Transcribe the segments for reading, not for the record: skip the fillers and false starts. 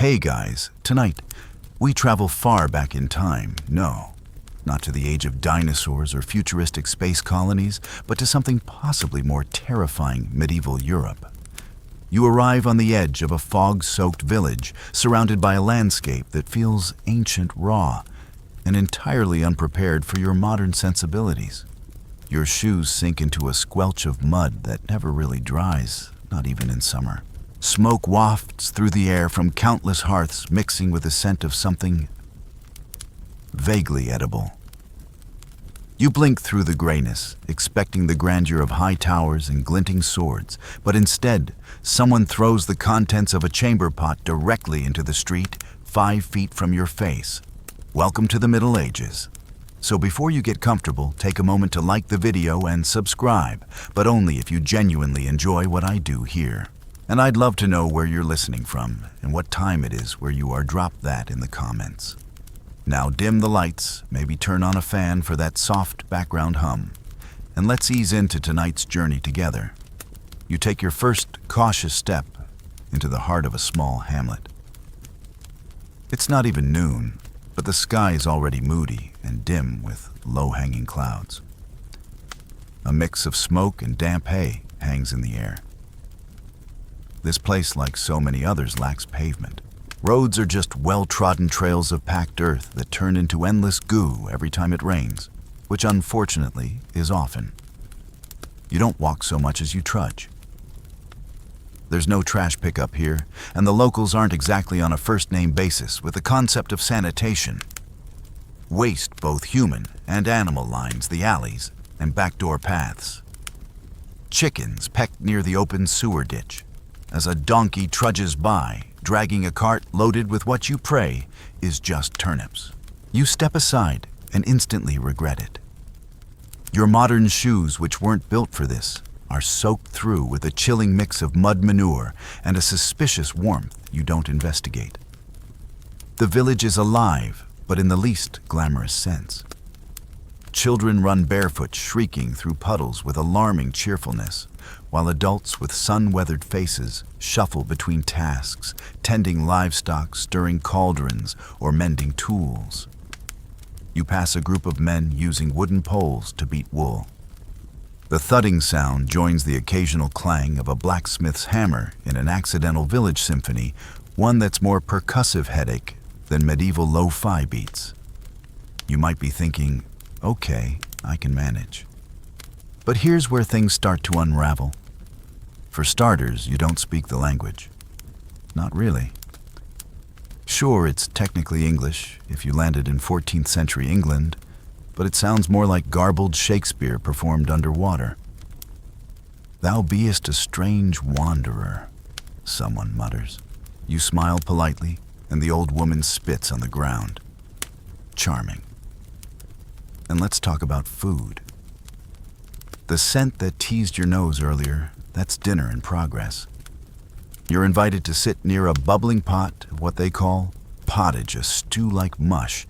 Hey guys, tonight, we travel far back in time. No, not to the age of dinosaurs or futuristic space colonies, but to something possibly more terrifying: medieval Europe. You arrive on the edge of a fog-soaked village, surrounded by a landscape that feels ancient, raw, and entirely unprepared for your modern sensibilities. Your shoes sink into a squelch of mud that never really dries, not even in summer. Smoke wafts through the air from countless hearths, mixing with the scent of something vaguely edible. You blink through the grayness, expecting the grandeur of high towers and glinting swords, but instead, someone throws the contents of a chamber pot directly into the street, 5 feet from your face. Welcome to the Middle Ages. So before you get comfortable, take a moment to like the video and subscribe, but only if you genuinely enjoy what I do here. And I'd love to know where you're listening from and what time it is where you are. Drop that in the comments. Now dim the lights, maybe turn on a fan for that soft background hum, and let's ease into tonight's journey together. You take your first cautious step into the heart of a small hamlet. It's not even noon, but the sky is already moody and dim with low-hanging clouds. A mix of smoke and damp hay hangs in the air. This place, like so many others, lacks pavement. Roads are just well-trodden trails of packed earth that turn into endless goo every time it rains, which unfortunately is often. You don't walk so much as you trudge. There's no trash pickup here, and the locals aren't exactly on a first-name basis with the concept of sanitation. Waste both human and animal lines the alleys and backdoor paths. Chickens peck near the open sewer ditch as a donkey trudges by, dragging a cart loaded with what you pray is just turnips. You step aside and instantly regret it. Your modern shoes, which weren't built for this, are soaked through with a chilling mix of mud manure and a suspicious warmth you don't investigate. The village is alive, but in the least glamorous sense. Children run barefoot, shrieking through puddles with alarming cheerfulness, while adults with sun-weathered faces shuffle between tasks, tending livestock, stirring cauldrons, or mending tools. You pass a group of men using wooden poles to beat wool. The thudding sound joins the occasional clang of a blacksmith's hammer in an accidental village symphony, one that's more percussive headache than medieval lo-fi beats. You might be thinking, okay, I can manage. But here's where things start to unravel. For starters, you don't speak the language. Not really. Sure, it's technically English if you landed in 14th century England, but it sounds more like garbled Shakespeare performed underwater. "Thou beest a strange wanderer," someone mutters. You smile politely, and the old woman spits on the ground. Charming. And let's talk about food. The scent that teased your nose earlier, that's dinner in progress. You're invited to sit near a bubbling pot of what they call pottage, a stew-like mush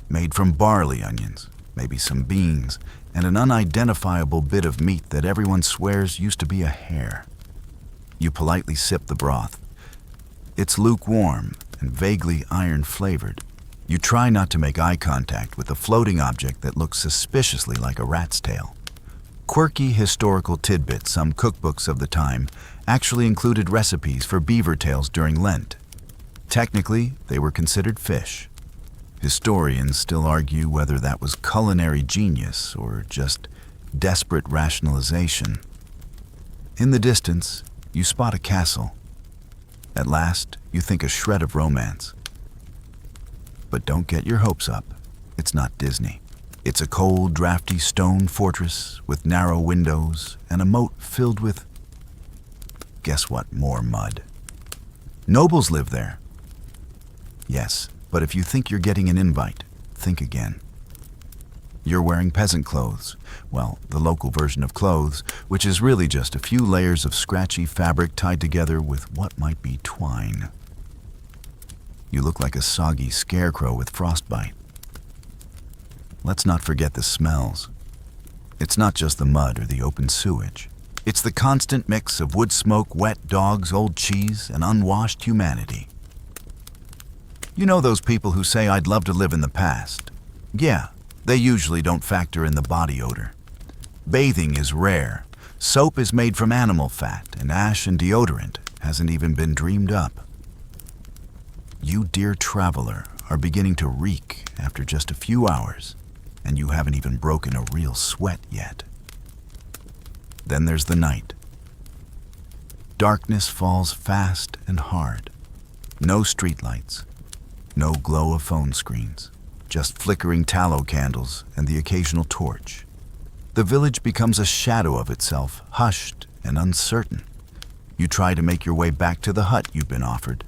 made from barley onions, maybe some beans, and an unidentifiable bit of meat that everyone swears used to be a hare. You politely sip the broth. It's lukewarm and vaguely iron-flavored. You try not to make eye contact with a floating object that looks suspiciously like a rat's tail. Quirky historical tidbits: some cookbooks of the time actually included recipes for beaver tails during Lent. Technically, they were considered fish. Historians still argue whether that was culinary genius or just desperate rationalization. In the distance, you spot a castle. At last, you think a shred of romance. But don't get your hopes up. It's not Disney. It's a cold, drafty stone fortress with narrow windows and a moat filled with, guess what, more mud. Nobles live there. Yes, but if you think you're getting an invite, think again. You're wearing peasant clothes, well, the local version of clothes, which is really just a few layers of scratchy fabric tied together with what might be twine. You look like a soggy scarecrow with frostbite. Let's not forget the smells. It's not just the mud or the open sewage. It's the constant mix of wood smoke, wet dogs, old cheese, and unwashed humanity. You know those people who say, "I'd love to live in the past"? Yeah, they usually don't factor in the body odor. Bathing is rare. Soap is made from animal fat, and ash and deodorant hasn't even been dreamed up. You, dear traveler, are beginning to reek after just a few hours, and you haven't even broken a real sweat yet. Then there's the night. Darkness falls fast and hard. No streetlights, no glow of phone screens, just flickering tallow candles and the occasional torch. The village becomes a shadow of itself, hushed and uncertain. You try to make your way back to the hut you've been offered,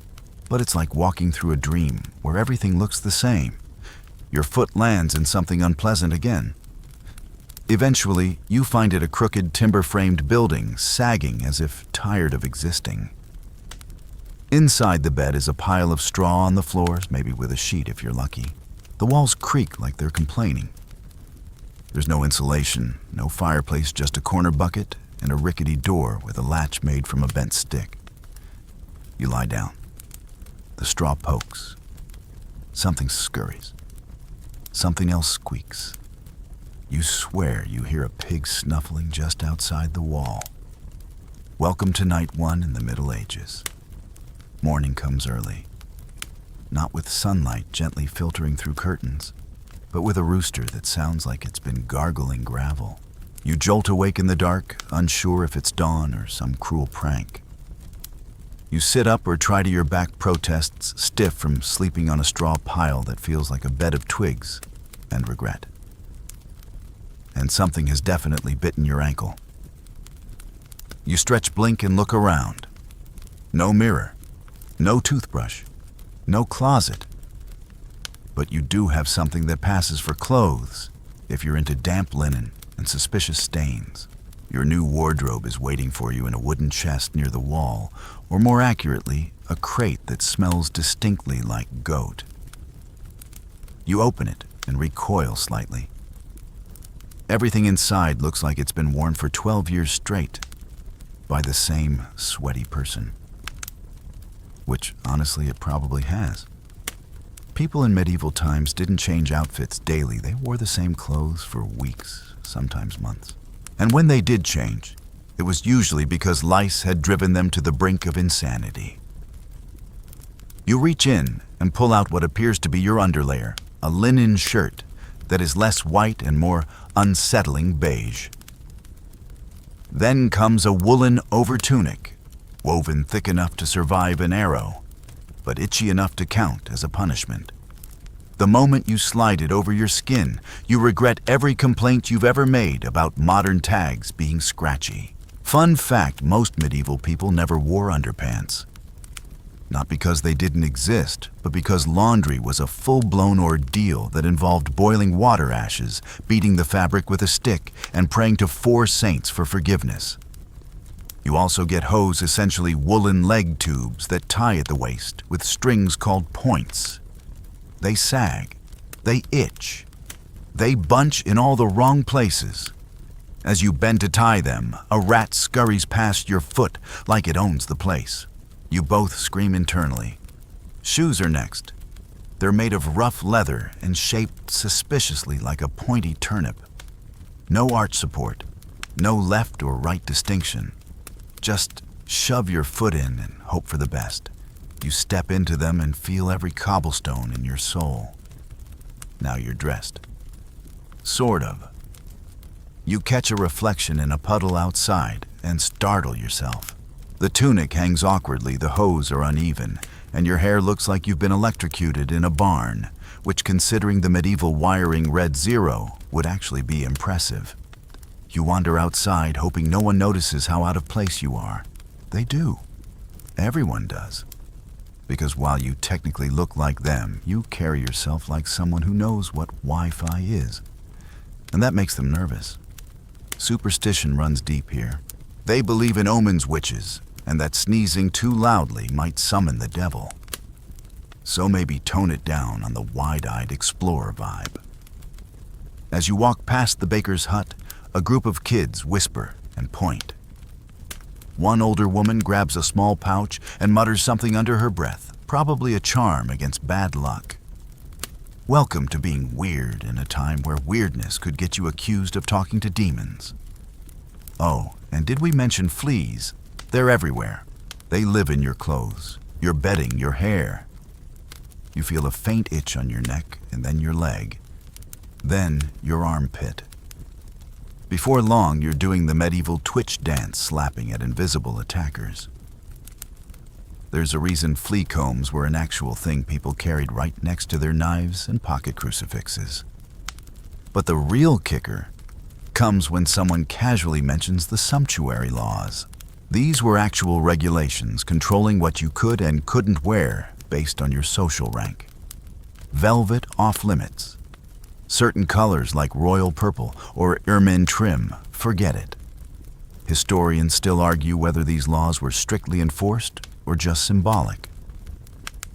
but it's like walking through a dream where everything looks the same. Your foot lands in something unpleasant again. Eventually, you find it a crooked timber-framed building, sagging as if tired of existing. Inside the bed is a pile of straw on the floors, maybe with a sheet if you're lucky. The walls creak like they're complaining. There's no insulation, no fireplace, just a corner bucket and a rickety door with a latch made from a bent stick. You lie down. The straw pokes. Something scurries. Something else squeaks. You swear you hear a pig snuffling just outside the wall. Welcome to night one in the Middle Ages. Morning comes early. Not with sunlight gently filtering through curtains, but with a rooster that sounds like it's been gargling gravel. You jolt awake in the dark, unsure if it's dawn or some cruel prank. You sit up or try to your back protests, stiff from sleeping on a straw pile that feels like a bed of twigs and regret. And something has definitely bitten your ankle. You stretch, blink, and look around. No mirror, no toothbrush, no closet. But you do have something that passes for clothes if you're into damp linen and suspicious stains. Your new wardrobe is waiting for you in a wooden chest near the wall, or more accurately, a crate that smells distinctly like goat. You open it and recoil slightly. Everything inside looks like it's been worn for 12 years straight by the same sweaty person. Which, honestly, it probably has. People in medieval times didn't change outfits daily. They wore the same clothes for weeks, sometimes months. And when they did change, it was usually because lice had driven them to the brink of insanity. You reach in and pull out what appears to be your underlayer, a linen shirt that is less white and more unsettling beige. Then comes a woolen overtunic, woven thick enough to survive an arrow, but itchy enough to count as a punishment. The moment you slide it over your skin, you regret every complaint you've ever made about modern tags being scratchy. Fun fact, most medieval people never wore underpants. Not because they didn't exist, but because laundry was a full-blown ordeal that involved boiling water ashes, beating the fabric with a stick, and praying to 4 saints for forgiveness. You also get hose, essentially woolen leg tubes that tie at the waist with strings called points. They sag, they itch, they bunch in all the wrong places. As you bend to tie them, a rat scurries past your foot like it owns the place. You both scream internally. Shoes are next. They're made of rough leather and shaped suspiciously like a pointy turnip. No arch support, no left or right distinction. Just shove your foot in and hope for the best. You step into them and feel every cobblestone in your soul. Now you're dressed. Sort of. You catch a reflection in a puddle outside and startle yourself. The tunic hangs awkwardly, the hose are uneven, and your hair looks like you've been electrocuted in a barn, which, considering the medieval wiring read 0, would actually be impressive. You wander outside, hoping no one notices how out of place you are. They do. Everyone does. Because while you technically look like them, you carry yourself like someone who knows what Wi-Fi is. And that makes them nervous. Superstition runs deep here. They believe in omens, witches, and that sneezing too loudly might summon the devil. So maybe tone it down on the wide-eyed explorer vibe. As you walk past the baker's hut, a group of kids whisper and point. One older woman grabs a small pouch and mutters something under her breath. probably a charm against bad luck. Welcome to being weird in a time where weirdness could get you accused of talking to demons. Oh, and did we mention fleas? They're everywhere. They live in your clothes, your bedding, your hair. You feel a faint itch on your neck, and then your leg. Then your armpit. Before long, you're doing the medieval twitch dance, slapping at invisible attackers. There's a reason flea combs were an actual thing people carried right next to their knives and pocket crucifixes. But the real kicker comes when someone casually mentions the sumptuary laws. These were actual regulations controlling what you could and couldn't wear based on your social rank. Velvet off limits. Certain colors like royal purple or ermine trim, forget it. Historians still argue whether these laws were strictly enforced or just symbolic.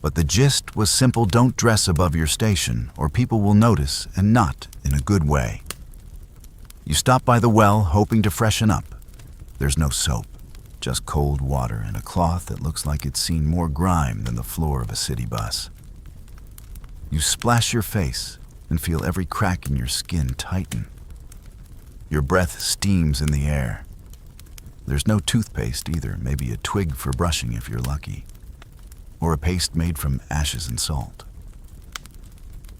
But the gist was simple: don't dress above your station or people will notice, and not in a good way. You stop by the well hoping to freshen up. There's no soap, just cold water and a cloth that looks like it's seen more grime than the floor of a city bus. You splash your face and feel every crack in your skin tighten. Your breath steams in the air. There's no toothpaste either, maybe a twig for brushing if you're lucky, or a paste made from ashes and salt.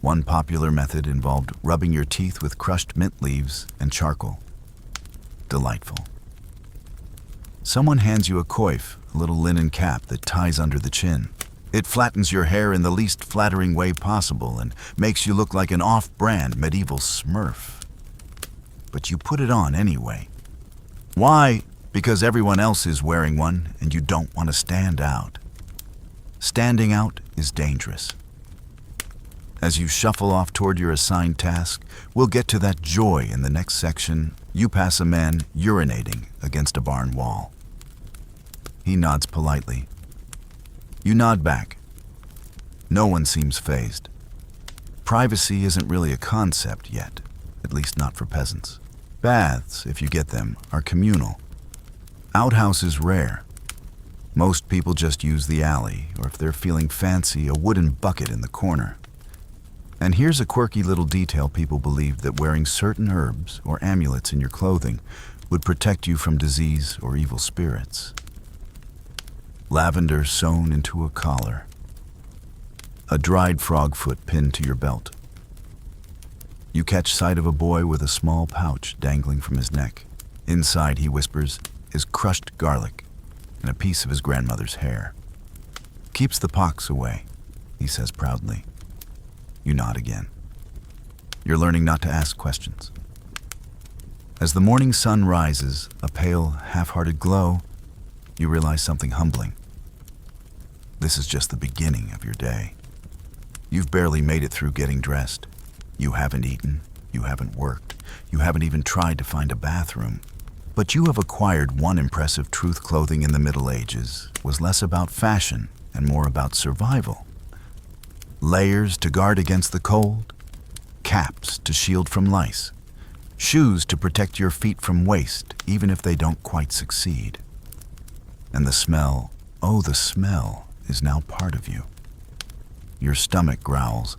One popular method involved rubbing your teeth with crushed mint leaves and charcoal. Delightful. Someone hands you a coif, a little linen cap that ties under the chin. It flattens your hair in the least flattering way possible and makes you look like an off-brand medieval smurf. But you put it on anyway. Why? Because everyone else is wearing one and you don't want to stand out. Standing out is dangerous. As you shuffle off toward your assigned task, we'll get to that joy in the next section. You pass a man urinating against a barn wall. He nods politely. You nod back. No one seems fazed. Privacy isn't really a concept yet, at least not for peasants. Baths, if you get them, are communal. Outhouses rare. Most people just use the alley, or if they're feeling fancy, a wooden bucket in the corner. And here's a quirky little detail: people believed that wearing certain herbs or amulets in your clothing would protect you from disease or evil spirits. Lavender sewn into a collar. A dried frog foot pinned to your belt. You catch sight of a boy with a small pouch dangling from his neck. Inside, he whispers, is crushed garlic and a piece of his grandmother's hair. Keeps the pox away, he says proudly. You nod again. You're learning not to ask questions. As the morning sun rises, a pale, half-hearted glow, you realize something humbling. This is just the beginning of your day. You've barely made it through getting dressed. You haven't eaten, you haven't worked, you haven't even tried to find a bathroom. But you have acquired one impressive truth: clothing in the Middle Ages was less about fashion and more about survival. Layers to guard against the cold, caps to shield from lice, shoes to protect your feet from waste, even if they don't quite succeed. And the smell, oh, the smell is now part of you. Your stomach growls,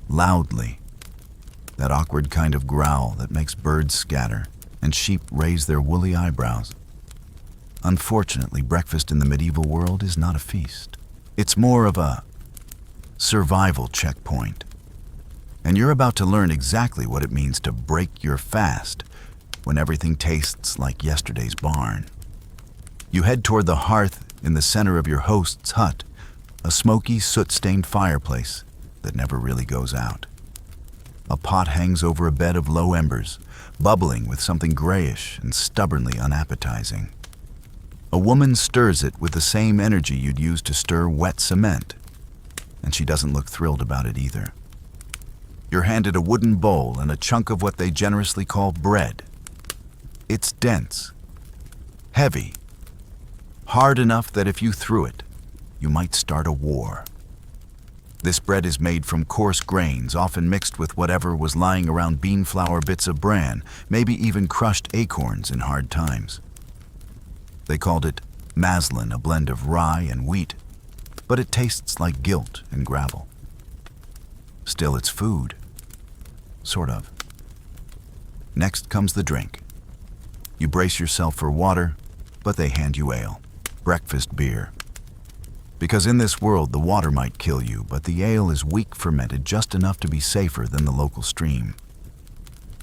loudly, that awkward kind of growl that makes birds scatter and sheep raise their woolly eyebrows. Unfortunately, breakfast in the medieval world is not a feast. It's more of a survival checkpoint. And you're about to learn exactly what it means to break your fast when everything tastes like yesterday's barn. You head toward the hearth in the center of your host's hut, a smoky, soot-stained fireplace that never really goes out. A pot hangs over a bed of low embers, bubbling with something grayish and stubbornly unappetizing. A woman stirs it with the same energy you'd use to stir wet cement, and she doesn't look thrilled about it either. You're handed a wooden bowl and a chunk of what they generously call bread. It's dense, heavy, hard enough that if you threw it, you might start a war. This bread is made from coarse grains, often mixed with whatever was lying around: bean flour, bits of bran, maybe even crushed acorns in hard times. They called it maslin, a blend of rye and wheat. but it tastes like guilt and gravel. Still, it's food. Sort of. Next comes the drink. You brace yourself for water, but they hand you ale, breakfast beer. Because in this world, the water might kill you, but the ale is weak fermented just enough to be safer than the local stream.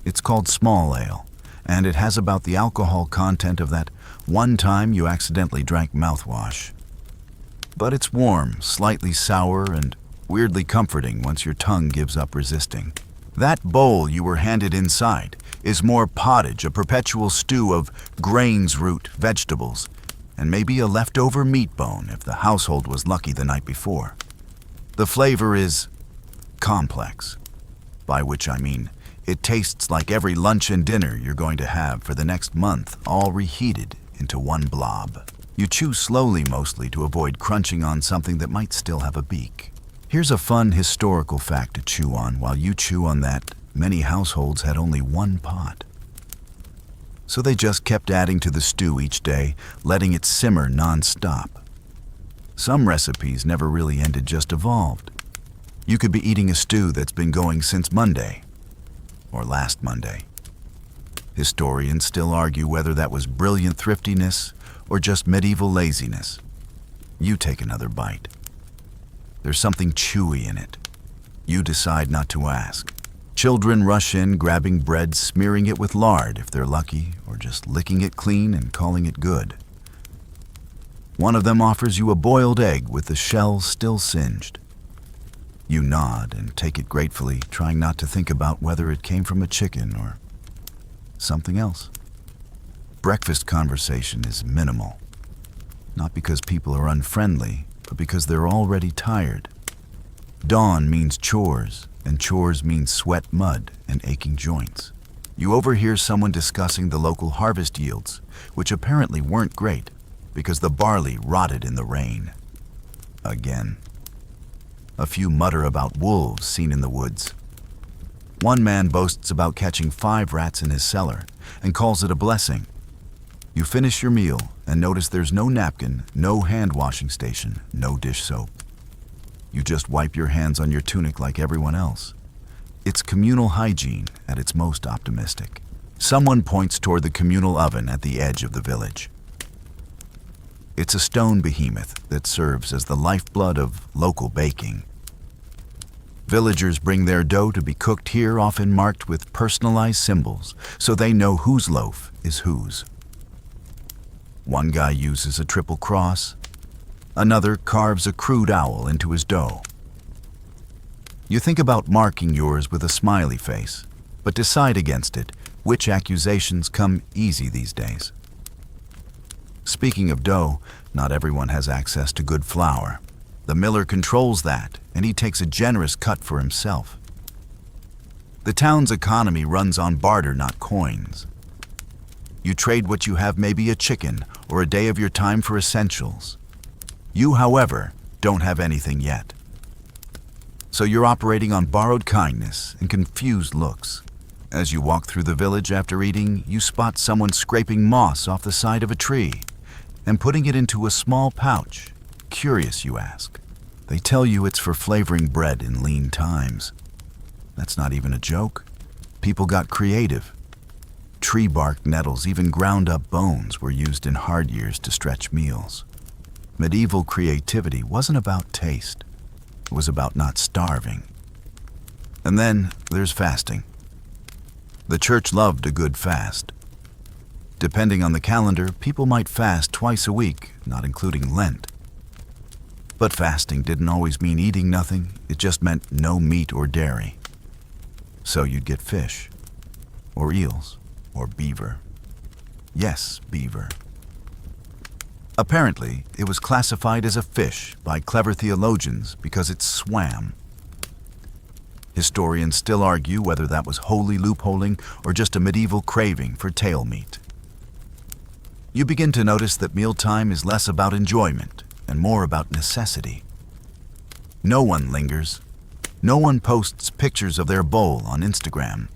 It's called small ale, and it has about the alcohol content of that one time you accidentally drank mouthwash. But it's warm, slightly sour, and weirdly comforting once your tongue gives up resisting. That bowl you were handed inside is more pottage, a perpetual stew of grains, root, vegetables, and maybe a leftover meat bone if the household was lucky the night before. The flavor is complex, by which I mean it tastes like every lunch and dinner you're going to have for the next month, all reheated into one blob. You chew slowly mostly to avoid crunching on something that might still have a beak. Here's a fun historical fact to chew on while you chew on that. Many households had only one pot. So they just kept adding to the stew each day, letting it simmer non-stop. Some recipes never really ended, just evolved. You could be eating a stew that's been going since Monday, or last Monday. Historians still argue whether that was brilliant thriftiness or just medieval laziness. You take another bite. There's something chewy in it. You decide not to ask. Children rush in, grabbing bread, smearing it with lard if they're lucky, or just licking it clean and calling it good. One of them offers you a boiled egg with the shell still singed. You nod and take it gratefully, trying not to think about whether it came from a chicken or something else. Breakfast conversation is minimal. Not because people are unfriendly, but because they're already tired. Dawn means chores, and chores mean sweat, mud, and aching joints. You overhear someone discussing the local harvest yields, which apparently weren't great because the barley rotted in the rain. Again. A few mutter about wolves seen in the woods. One man boasts about catching 5 rats in his cellar and calls it a blessing. You finish your meal and notice there's no napkin, no hand washing station, no dish soap. You just wipe your hands on your tunic like everyone else. It's communal hygiene at its most optimistic. Someone points toward the communal oven at the edge of the village. It's a stone behemoth that serves as the lifeblood of local baking. Villagers bring their dough to be cooked here, often marked with personalized symbols, so they know whose loaf is whose. One guy uses a triple cross. Another carves a crude owl into his dough. You think about marking yours with a smiley face, but decide against it, which accusations come easy these days. Speaking of dough, not everyone has access to good flour. The miller controls that, and he takes a generous cut for himself. The town's economy runs on barter, not coins. You trade what you have, maybe a chicken or a day of your time, for essentials. You, however, don't have anything yet. So you're operating on borrowed kindness and confused looks. As you walk through the village after eating, you spot someone scraping moss off the side of a tree and putting it into a small pouch. Curious, you ask. They tell you it's for flavoring bread in lean times. That's not even a joke. People got creative. Tree bark nettles, even ground up bones, were used in hard years to stretch meals. Medieval creativity wasn't about taste. It was about not starving. And then there's fasting. The church loved a good fast. Depending on the calendar, people might fast twice a week, not including Lent. But fasting didn't always mean eating nothing. It just meant no meat or dairy. So you'd get fish, or eels, or beaver. Yes, beaver. Apparently, it was classified as a fish by clever theologians because it swam. Historians still argue whether that was holy loopholing or just a medieval craving for tail meat. You begin to notice that mealtime is less about enjoyment and more about necessity. No one lingers. No one posts pictures of their bowl on Instagram.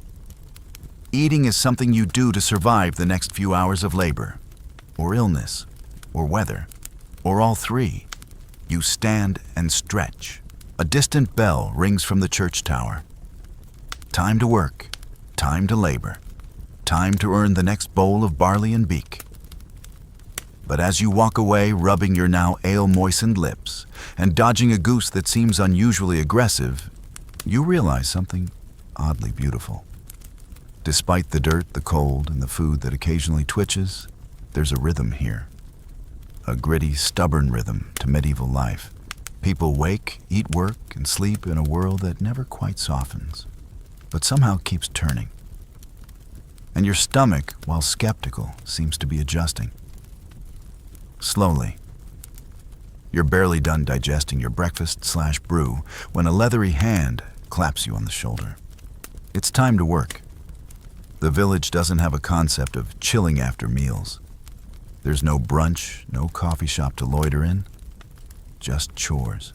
Eating is something you do to survive the next few hours of labor, or illness, or weather, or all three. You stand and stretch. A distant bell rings from the church tower. Time to work, time to labor, time to earn the next bowl of barley and beak. But as you walk away, rubbing your now ale-moistened lips and dodging a goose that seems unusually aggressive, you realize something oddly beautiful. Despite the dirt, the cold, and the food that occasionally twitches, there's a rhythm here. A gritty, stubborn rhythm to medieval life. People wake, eat, work, and sleep in a world that never quite softens, but somehow keeps turning. And your stomach, while skeptical, seems to be adjusting. Slowly. You're barely done digesting your breakfast/brew when a leathery hand claps you on the shoulder. It's time to work. The village doesn't have a concept of chilling after meals. There's no brunch, no coffee shop to loiter in, just chores.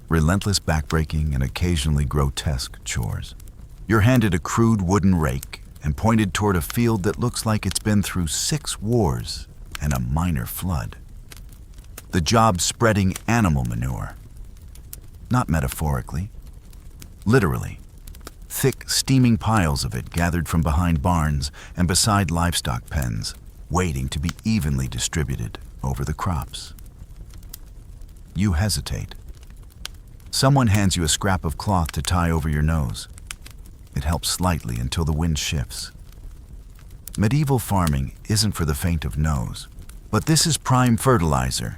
Relentless backbreaking and occasionally grotesque chores. You're handed a crude wooden rake and pointed toward a field that looks like it's been through 6 wars and a minor flood. The job's spreading animal manure. Not metaphorically, literally. Thick, steaming piles of it gathered from behind barns and beside livestock pens, waiting to be evenly distributed over the crops. You hesitate. Someone hands you a scrap of cloth to tie over your nose. It helps slightly until the wind shifts. Medieval farming isn't for the faint of nose, but this is prime fertilizer.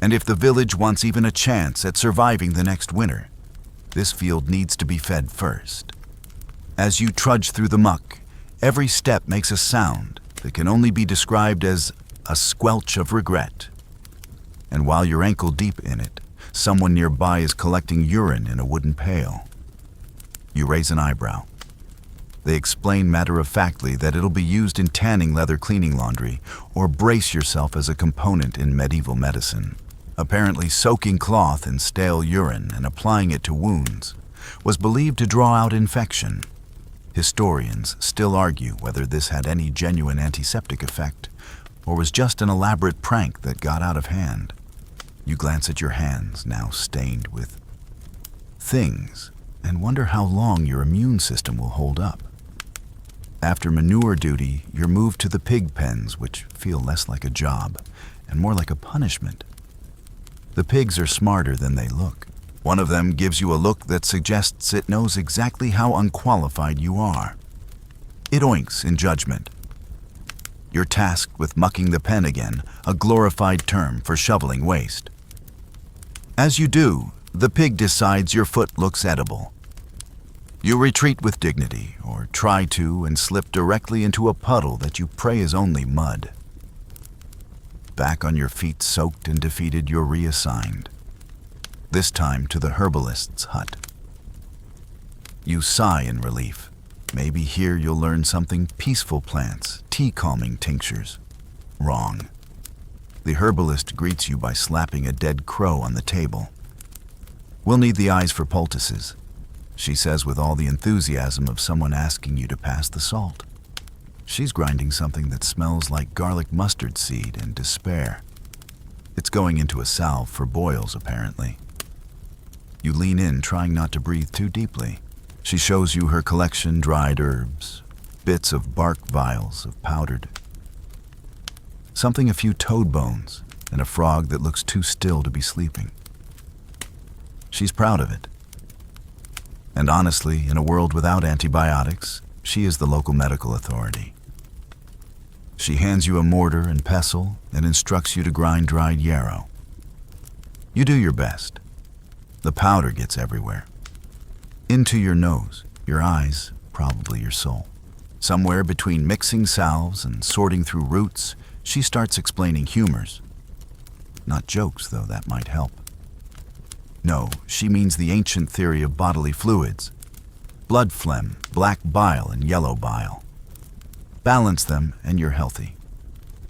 And if the village wants even a chance at surviving the next winter, this field needs to be fed first. As you trudge through the muck, every step makes a sound that can only be described as a squelch of regret. And while you're ankle deep in it, someone nearby is collecting urine in a wooden pail. You raise an eyebrow. They explain matter-of-factly that it'll be used in tanning leather cleaning laundry, or brace yourself as a component in medieval medicine. Apparently, soaking cloth in stale urine and applying it to wounds was believed to draw out infection. Historians still argue whether this had any genuine antiseptic effect or was just an elaborate prank that got out of hand. You glance at your hands, now stained with things, and wonder how long your immune system will hold up. After manure duty, you're moved to the pig pens, which feel less like a job and more like a punishment. The pigs are smarter than they look. One of them gives you a look that suggests it knows exactly how unqualified you are. It oinks in judgment. You're tasked with mucking the pen again, a glorified term for shoveling waste. As you do, the pig decides your foot looks edible. You retreat with dignity, or try to, and slip directly into a puddle that you pray is only mud. Back on your feet, soaked and defeated, you're reassigned. This time to the herbalist's hut. You sigh in relief. Maybe here you'll learn something: peaceful plants, tea-calming tinctures. Wrong. The herbalist greets you by slapping a dead crow on the table. "We'll need the eyes for poultices," she says with all the enthusiasm of someone asking you to pass the salt. She's grinding something that smells like garlic mustard seed in despair. It's going into a salve for boils, apparently. You lean in, trying not to breathe too deeply. She shows you her collection: dried herbs, bits of bark vials of powdered, something, a few toad bones, and a frog that looks too still to be sleeping. She's proud of it. And honestly, in a world without antibiotics, she is the local medical authority. She hands you a mortar and pestle and instructs you to grind dried yarrow. You do your best. The powder gets everywhere. Into your nose, your eyes, probably your soul. Somewhere between mixing salves and sorting through roots, she starts explaining humors. Not jokes, though that might help. No, she means the ancient theory of bodily fluids. Blood phlegm, black bile, and yellow bile. Balance them and you're healthy.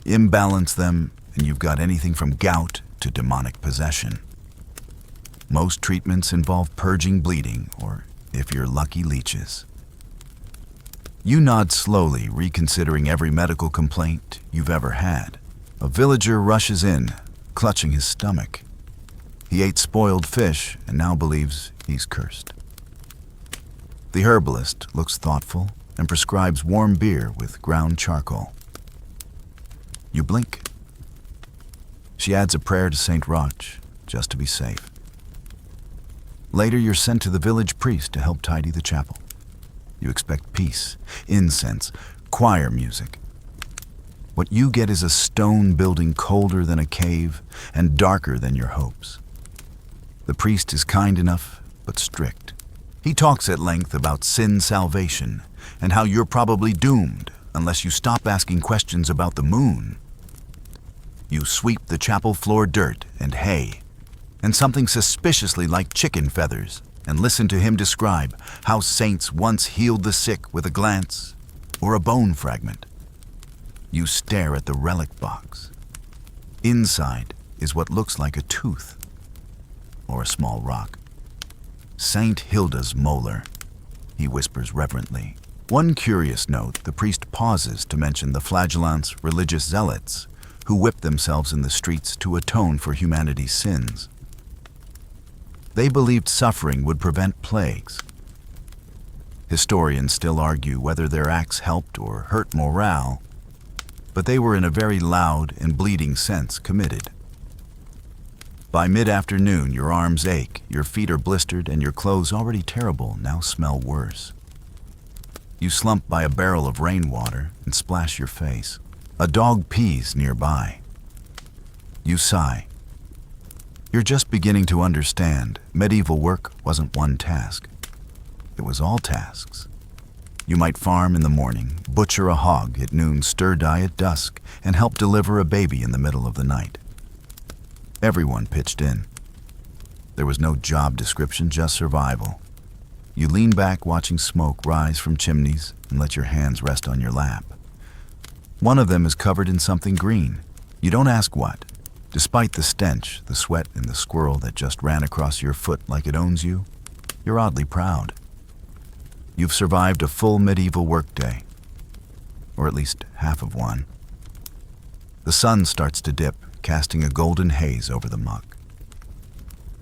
Imbalance them and you've got anything from gout to demonic possession. Most treatments involve purging bleeding, or, if you're lucky, leeches. You nod slowly, reconsidering every medical complaint you've ever had. A villager rushes in, clutching his stomach. He ate spoiled fish and now believes he's cursed. The herbalist looks thoughtful and prescribes warm beer with ground charcoal. You blink. She adds a prayer to St. Roch, just to be safe. Later, you're sent to the village priest to help tidy the chapel. You expect peace, incense, choir music. What you get is a stone building colder than a cave and darker than your hopes. The priest is kind enough, but strict. He talks at length about sin salvation and how you're probably doomed unless you stop asking questions about the moon. You sweep the chapel floor dirt and hay, and something suspiciously like chicken feathers, and listen to him describe how saints once healed the sick with a glance or a bone fragment. You stare at the relic box. Inside is what looks like a tooth or a small rock. Saint Hilda's molar, he whispers reverently. One curious note, the priest pauses to mention the flagellants religious zealots who whip themselves in the streets to atone for humanity's sins. They believed suffering would prevent plagues. Historians still argue whether their acts helped or hurt morale, but they were in a very loud and bleeding sense committed. By mid-afternoon, your arms ache, your feet are blistered, and your clothes, already terrible, now smell worse. You slump by a barrel of rainwater and splash your face. A dog pees nearby. You sigh. You're just beginning to understand medieval work wasn't one task. It was all tasks. You might farm in the morning, butcher a hog at noon, stir dye at dusk, and help deliver a baby in the middle of the night. Everyone pitched in. There was no job description, just survival. You lean back watching smoke rise from chimneys and let your hands rest on your lap. One of them is covered in something green. You don't ask what. Despite the stench, the sweat, and the squirrel that just ran across your foot like it owns you, you're oddly proud. You've survived a full medieval workday, or at least half of one. The sun starts to dip, casting a golden haze over the muck.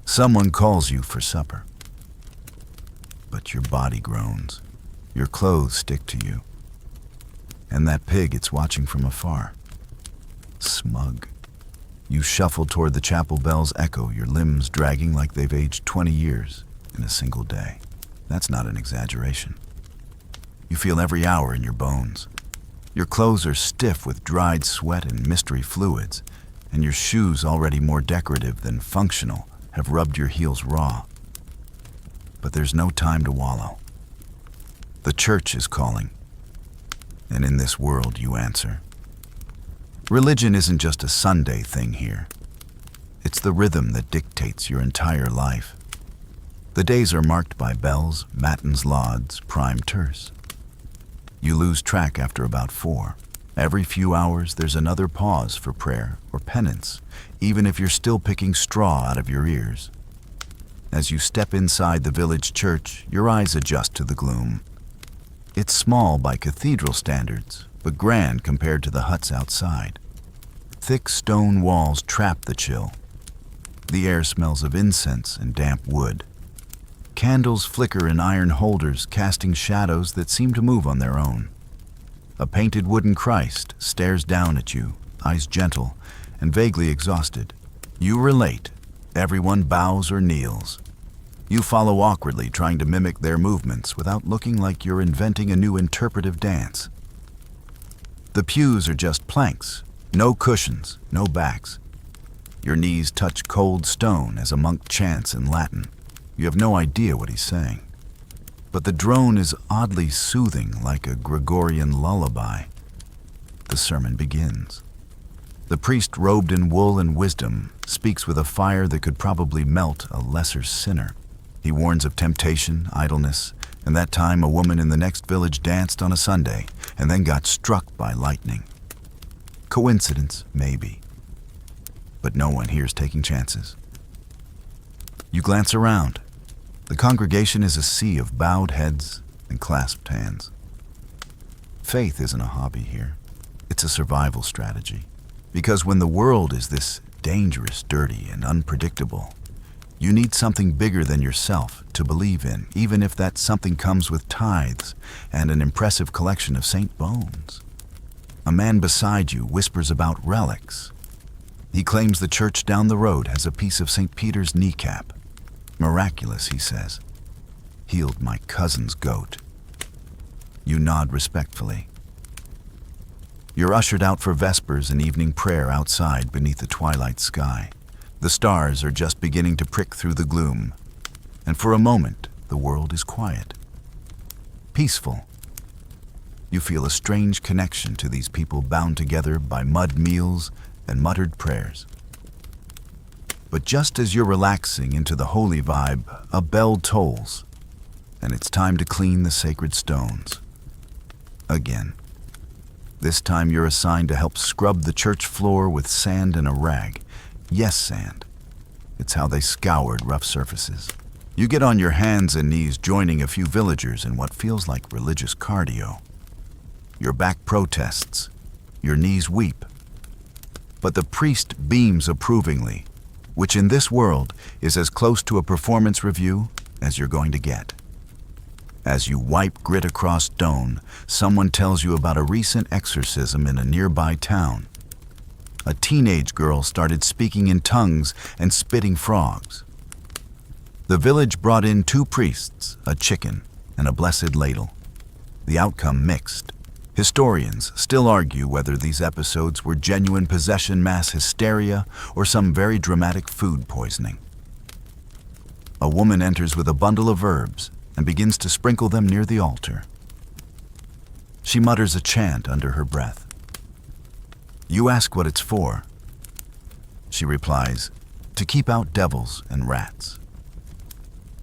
Someone calls you for supper, but your body groans. Your clothes stick to you. And that pig, it's watching from afar. Smug. You shuffle toward the chapel bell's echo, your limbs dragging like they've aged 20 years in a single day. That's not an exaggeration. You feel every hour in your bones. Your clothes are stiff with dried sweat and mystery fluids, and your shoes, already more decorative than functional, have rubbed your heels raw. But there's no time to wallow. The church is calling, and in this world you answer. Religion isn't just a Sunday thing here. It's the rhythm that dictates your entire life. The days are marked by bells, matins, lauds, prime terce. You lose track after about 4. Every few hours, there's another pause for prayer or penance, even if you're still picking straw out of your ears. As you step inside the village church, your eyes adjust to the gloom. It's small by cathedral standards, but grand compared to the huts outside. Thick stone walls trap the chill. The air smells of incense and damp wood. Candles flicker in iron holders, casting shadows that seem to move on their own. A painted wooden Christ stares down at you, eyes gentle and vaguely exhausted. You relate. Everyone bows or kneels. You follow awkwardly, trying to mimic their movements without looking like you're inventing a new interpretive dance. The pews are just planks, no cushions, no backs. Your knees touch cold stone as a monk chants in Latin. You have no idea what he's saying. But the drone is oddly soothing, like a Gregorian lullaby. The sermon begins. The priest, robed in wool and wisdom, speaks with a fire that could probably melt a lesser sinner. He warns of temptation, idleness, and that time a woman in the next village danced on a Sunday and then got struck by lightning. Coincidence, maybe. But no one here's taking chances. You glance around. The congregation is a sea of bowed heads and clasped hands. Faith isn't a hobby here. It's a survival strategy. Because when the world is this dangerous, dirty, and unpredictable, You need something bigger than yourself to believe in, even if that something comes with tithes and an impressive collection of saint bones. A man beside you whispers about relics. He claims the church down the road has a piece of St. Peter's kneecap. Miraculous, he says. Healed my cousin's goat. You nod respectfully. You're ushered out for vespers and evening prayer outside beneath the twilight sky. The stars are just beginning to prick through the gloom, and for a moment, the world is quiet. Peaceful. You feel a strange connection to these people bound together by mud meals and muttered prayers. But just as you're relaxing into the holy vibe, a bell tolls, and it's time to clean the sacred stones. Again. This time you're assigned to help scrub the church floor with sand and a rag. Yes, sand. It's how they scoured rough surfaces. You get on your hands and knees, joining a few villagers in what feels like religious cardio. Your back protests. Your knees weep. But the priest beams approvingly, which in this world is as close to a performance review as you're going to get. As you wipe grit across stone, someone tells you about a recent exorcism in a nearby town. A teenage girl started speaking in tongues and spitting frogs. The village brought in 2 priests, a chicken, and a blessed ladle. The outcome mixed. Historians still argue whether these episodes were genuine possession mass hysteria or some very dramatic food poisoning. A woman enters with a bundle of herbs and begins to sprinkle them near the altar. She mutters a chant under her breath. You ask what it's for. She replies, to keep out devils and rats.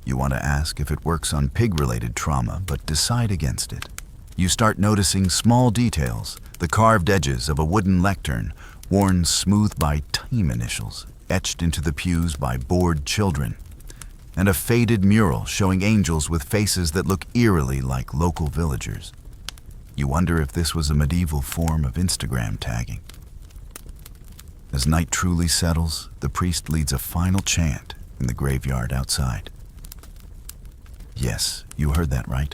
You want to ask if it works on pig-related trauma, but decide against it. You start noticing small details, the carved edges of a wooden lectern, worn smooth by team initials, etched into the pews by bored children, and a faded mural showing angels with faces that look eerily like local villagers. You wonder if this was a medieval form of Instagram tagging. As night truly settles, the priest leads a final chant in the graveyard outside. Yes, you heard that right.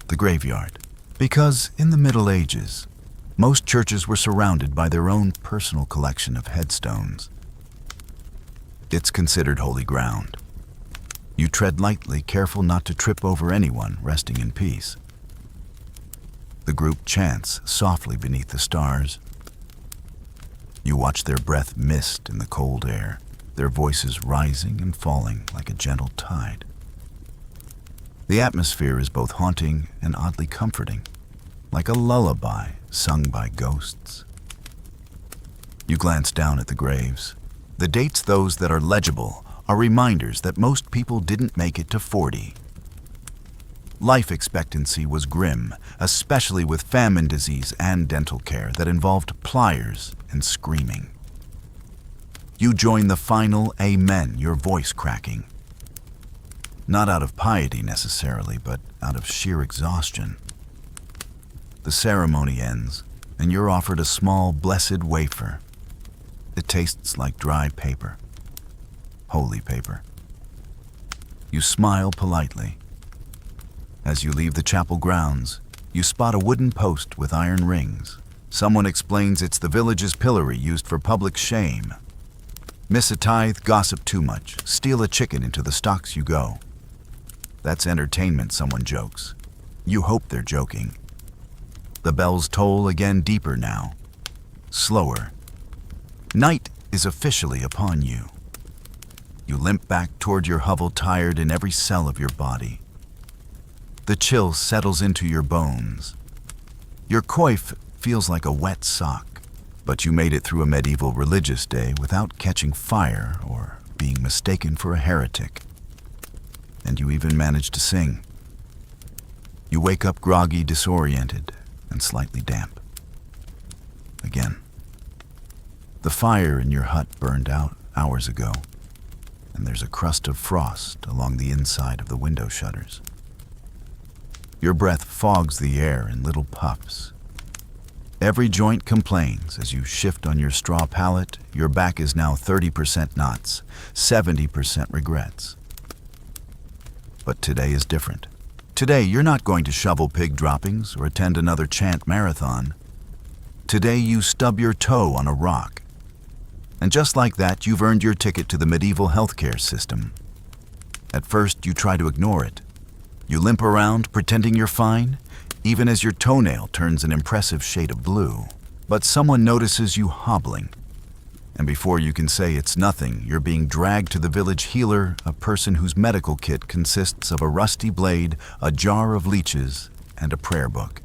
The graveyard. Because in the Middle Ages, most churches were surrounded by their own personal collection of headstones. It's considered holy ground. You tread lightly, careful not to trip over anyone resting in peace. The group chants softly beneath the stars. You watch their breath mist in the cold air, their voices rising and falling like a gentle tide. The atmosphere is both haunting and oddly comforting, like a lullaby sung by ghosts. You glance down at the graves. The dates, those that are legible, are reminders that most people didn't make it to 40. Life expectancy was grim, especially with famine disease and dental care that involved pliers and screaming. You join the final amen, your voice cracking. Not out of piety necessarily, but out of sheer exhaustion. The ceremony ends, and you're offered a small, blessed wafer. It tastes like dry paper. Holy paper. You smile politely. As you leave the chapel grounds, you spot a wooden post with iron rings. Someone explains it's the village's pillory used for public shame. Miss a tithe, gossip too much, steal a chicken into the stocks you go. That's entertainment, someone jokes. You hope they're joking. The bells toll again, deeper now. Slower. Night is officially upon you. You limp back toward your hovel, tired in every cell of your body. The chill settles into your bones. Your coif feels like a wet sock, but you made it through a medieval religious day without catching fire or being mistaken for a heretic. And you even managed to sing. You wake up groggy, disoriented, and slightly damp. Again. The fire in your hut burned out hours ago, and there's a crust of frost along the inside of the window shutters. Your breath fogs the air in little puffs. Every joint complains as you shift on your straw pallet. Your back is now 30% knots, 70% regrets. But today is different. Today, you're not going to shovel pig droppings or attend another chant marathon. Today, you stub your toe on a rock. And just like that, you've earned your ticket to the medieval healthcare system. At first, you try to ignore it. You limp around, pretending you're fine, even as your toenail turns an impressive shade of blue. But someone notices you hobbling. And before you can say it's nothing, you're being dragged to the village healer, a person whose medical kit consists of a rusty blade, a jar of leeches, and a prayer book.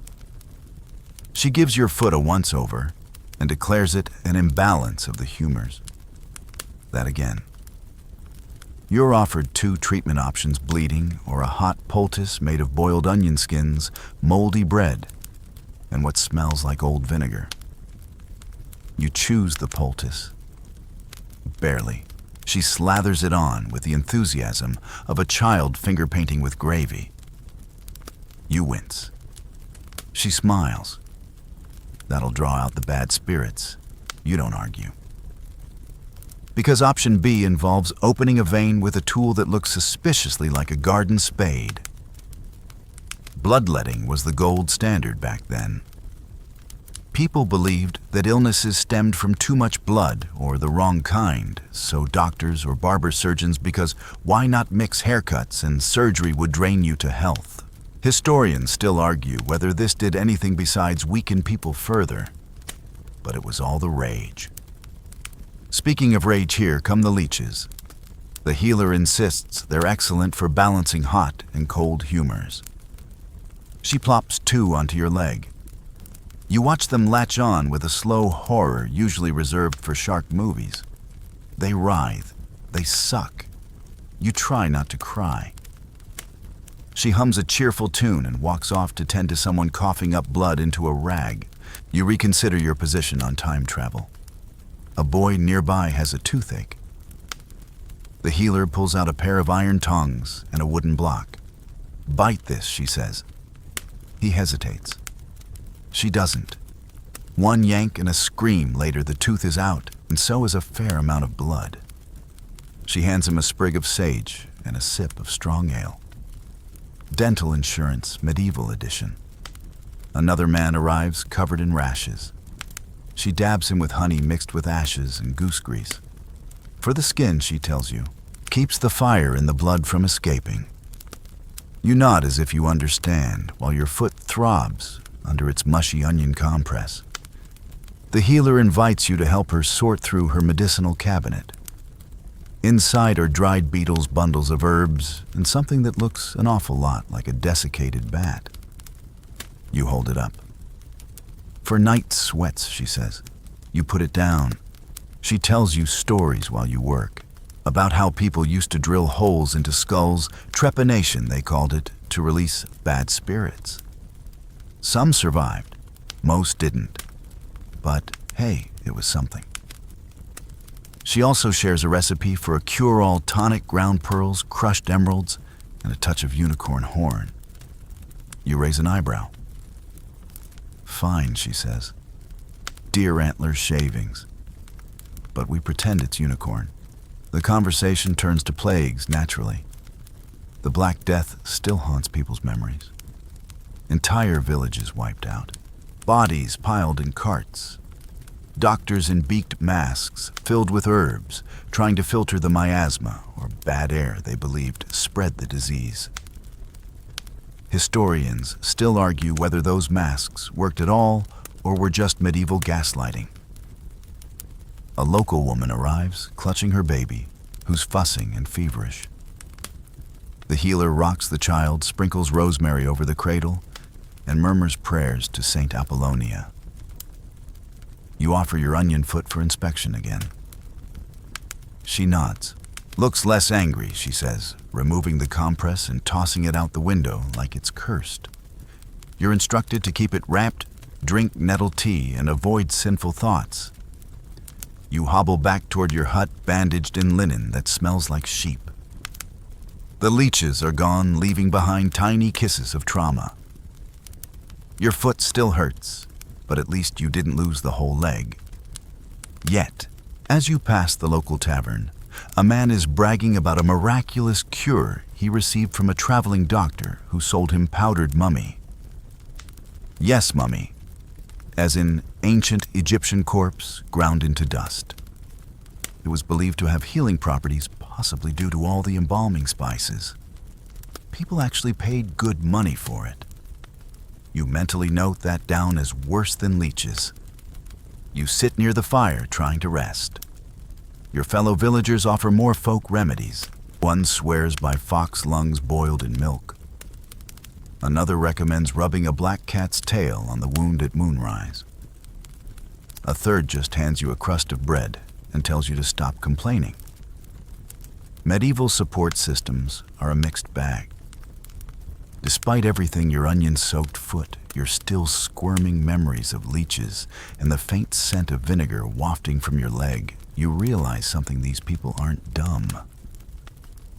She gives your foot a once-over and declares it an imbalance of the humors. That again. You're offered 2 treatment options: bleeding or a hot poultice made of boiled onion skins, moldy bread, and what smells like old vinegar. You choose the poultice. Barely. She slathers it on with the enthusiasm of a child finger painting with gravy. You wince. She smiles. That'll draw out the bad spirits. You don't argue. Because option B involves opening a vein with a tool that looks suspiciously like a garden spade. Bloodletting was the gold standard back then. People believed that illnesses stemmed from too much blood or the wrong kind, so doctors or barber surgeons, because why not mix haircuts and surgery would drain you to health. Historians still argue whether this did anything besides weaken people further, but it was all the rage. Speaking of rage, here come the leeches. The healer insists they're excellent for balancing hot and cold humors. She plops 2 onto your leg. You watch them latch on with a slow horror usually reserved for shark movies. They writhe. They suck. You try not to cry. She hums a cheerful tune and walks off to tend to someone coughing up blood into a rag. You reconsider your position on time travel. A boy nearby has a toothache. The healer pulls out a pair of iron tongs and a wooden block. "Bite this," she says. He hesitates. She doesn't. One yank and a scream later, the tooth is out, and so is a fair amount of blood. She hands him a sprig of sage and a sip of strong ale. Dental insurance, medieval edition. Another man arrives covered in rashes. She dabs him with honey mixed with ashes and goose grease. For the skin, she tells you, keeps the fire in the blood from escaping. You nod as if you understand, while your foot throbs under its mushy onion compress. The healer invites you to help her sort through her medicinal cabinet. Inside are dried beetles, bundles of herbs, and something that looks an awful lot like a desiccated bat. You hold it up. "For night sweats," she says. You put it down. She tells you stories while you work, about how people used to drill holes into skulls, trepanation they called it, to release bad spirits. Some survived, most didn't. But hey, it was something. She also shares a recipe for a cure-all tonic: ground pearls, crushed emeralds, and a touch of unicorn horn. You raise an eyebrow. "Fine," she says. "Deer antler shavings." But we pretend it's unicorn. The conversation turns to plagues naturally. The Black Death still haunts people's memories. Entire villages wiped out. Bodies piled in carts. Doctors in beaked masks filled with herbs, trying to filter the miasma, or bad air they believed spread the disease. Historians still argue whether those masks worked at all or were just medieval gaslighting. A local woman arrives, clutching her baby, who's fussing and feverish. The healer rocks the child, sprinkles rosemary over the cradle, and murmurs prayers to Saint Apollonia. You offer your onion foot for inspection again. She nods. "Looks less angry," she says, removing the compress and tossing it out the window like it's cursed. You're instructed to keep it wrapped, drink nettle tea, and avoid sinful thoughts. You hobble back toward your hut, bandaged in linen that smells like sheep. The leeches are gone, leaving behind tiny kisses of trauma. Your foot still hurts. but at least you didn't lose the whole leg. Yet, as you pass the local tavern, a man is bragging about a miraculous cure he received from a traveling doctor who sold him powdered mummy. Yes, mummy, as in ancient Egyptian corpse ground into dust. It was believed to have healing properties, possibly due to all the embalming spices. People actually paid good money for it. You mentally note that down as worse than leeches. You sit near the fire trying to rest. Your fellow villagers offer more folk remedies. One swears by fox lungs boiled in milk. Another recommends rubbing a black cat's tail on the wound at moonrise. A third just hands you a crust of bread and tells you to stop complaining. Medieval support systems are a mixed bag. Despite everything your onion-soaked foot, you're still squirming memories of leeches and the faint scent of vinegar wafting from your leg. You realize something: these people aren't dumb.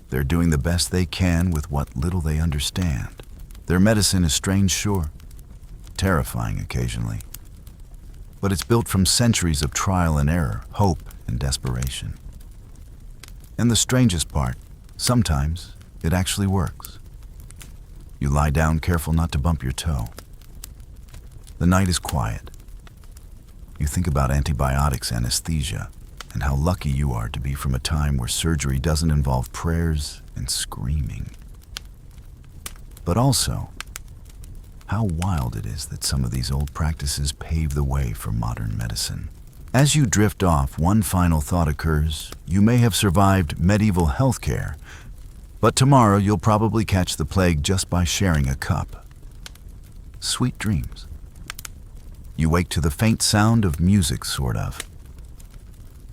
They're doing the best they can with what little they understand. Their medicine is strange, sure, terrifying occasionally, but it's built from centuries of trial and error, hope and desperation. And the strangest part, sometimes it actually works. You lie down, careful not to bump your toe. The night is quiet. You think about antibiotics, anesthesia, and how lucky you are to be from a time where surgery doesn't involve prayers and screaming. But also, how wild it is that some of these old practices pave the way for modern medicine. As you drift off, one final thought occurs. You may have survived medieval healthcare, but tomorrow you'll probably catch the plague just by sharing a cup. Sweet dreams. You wake to the faint sound of music, sort of.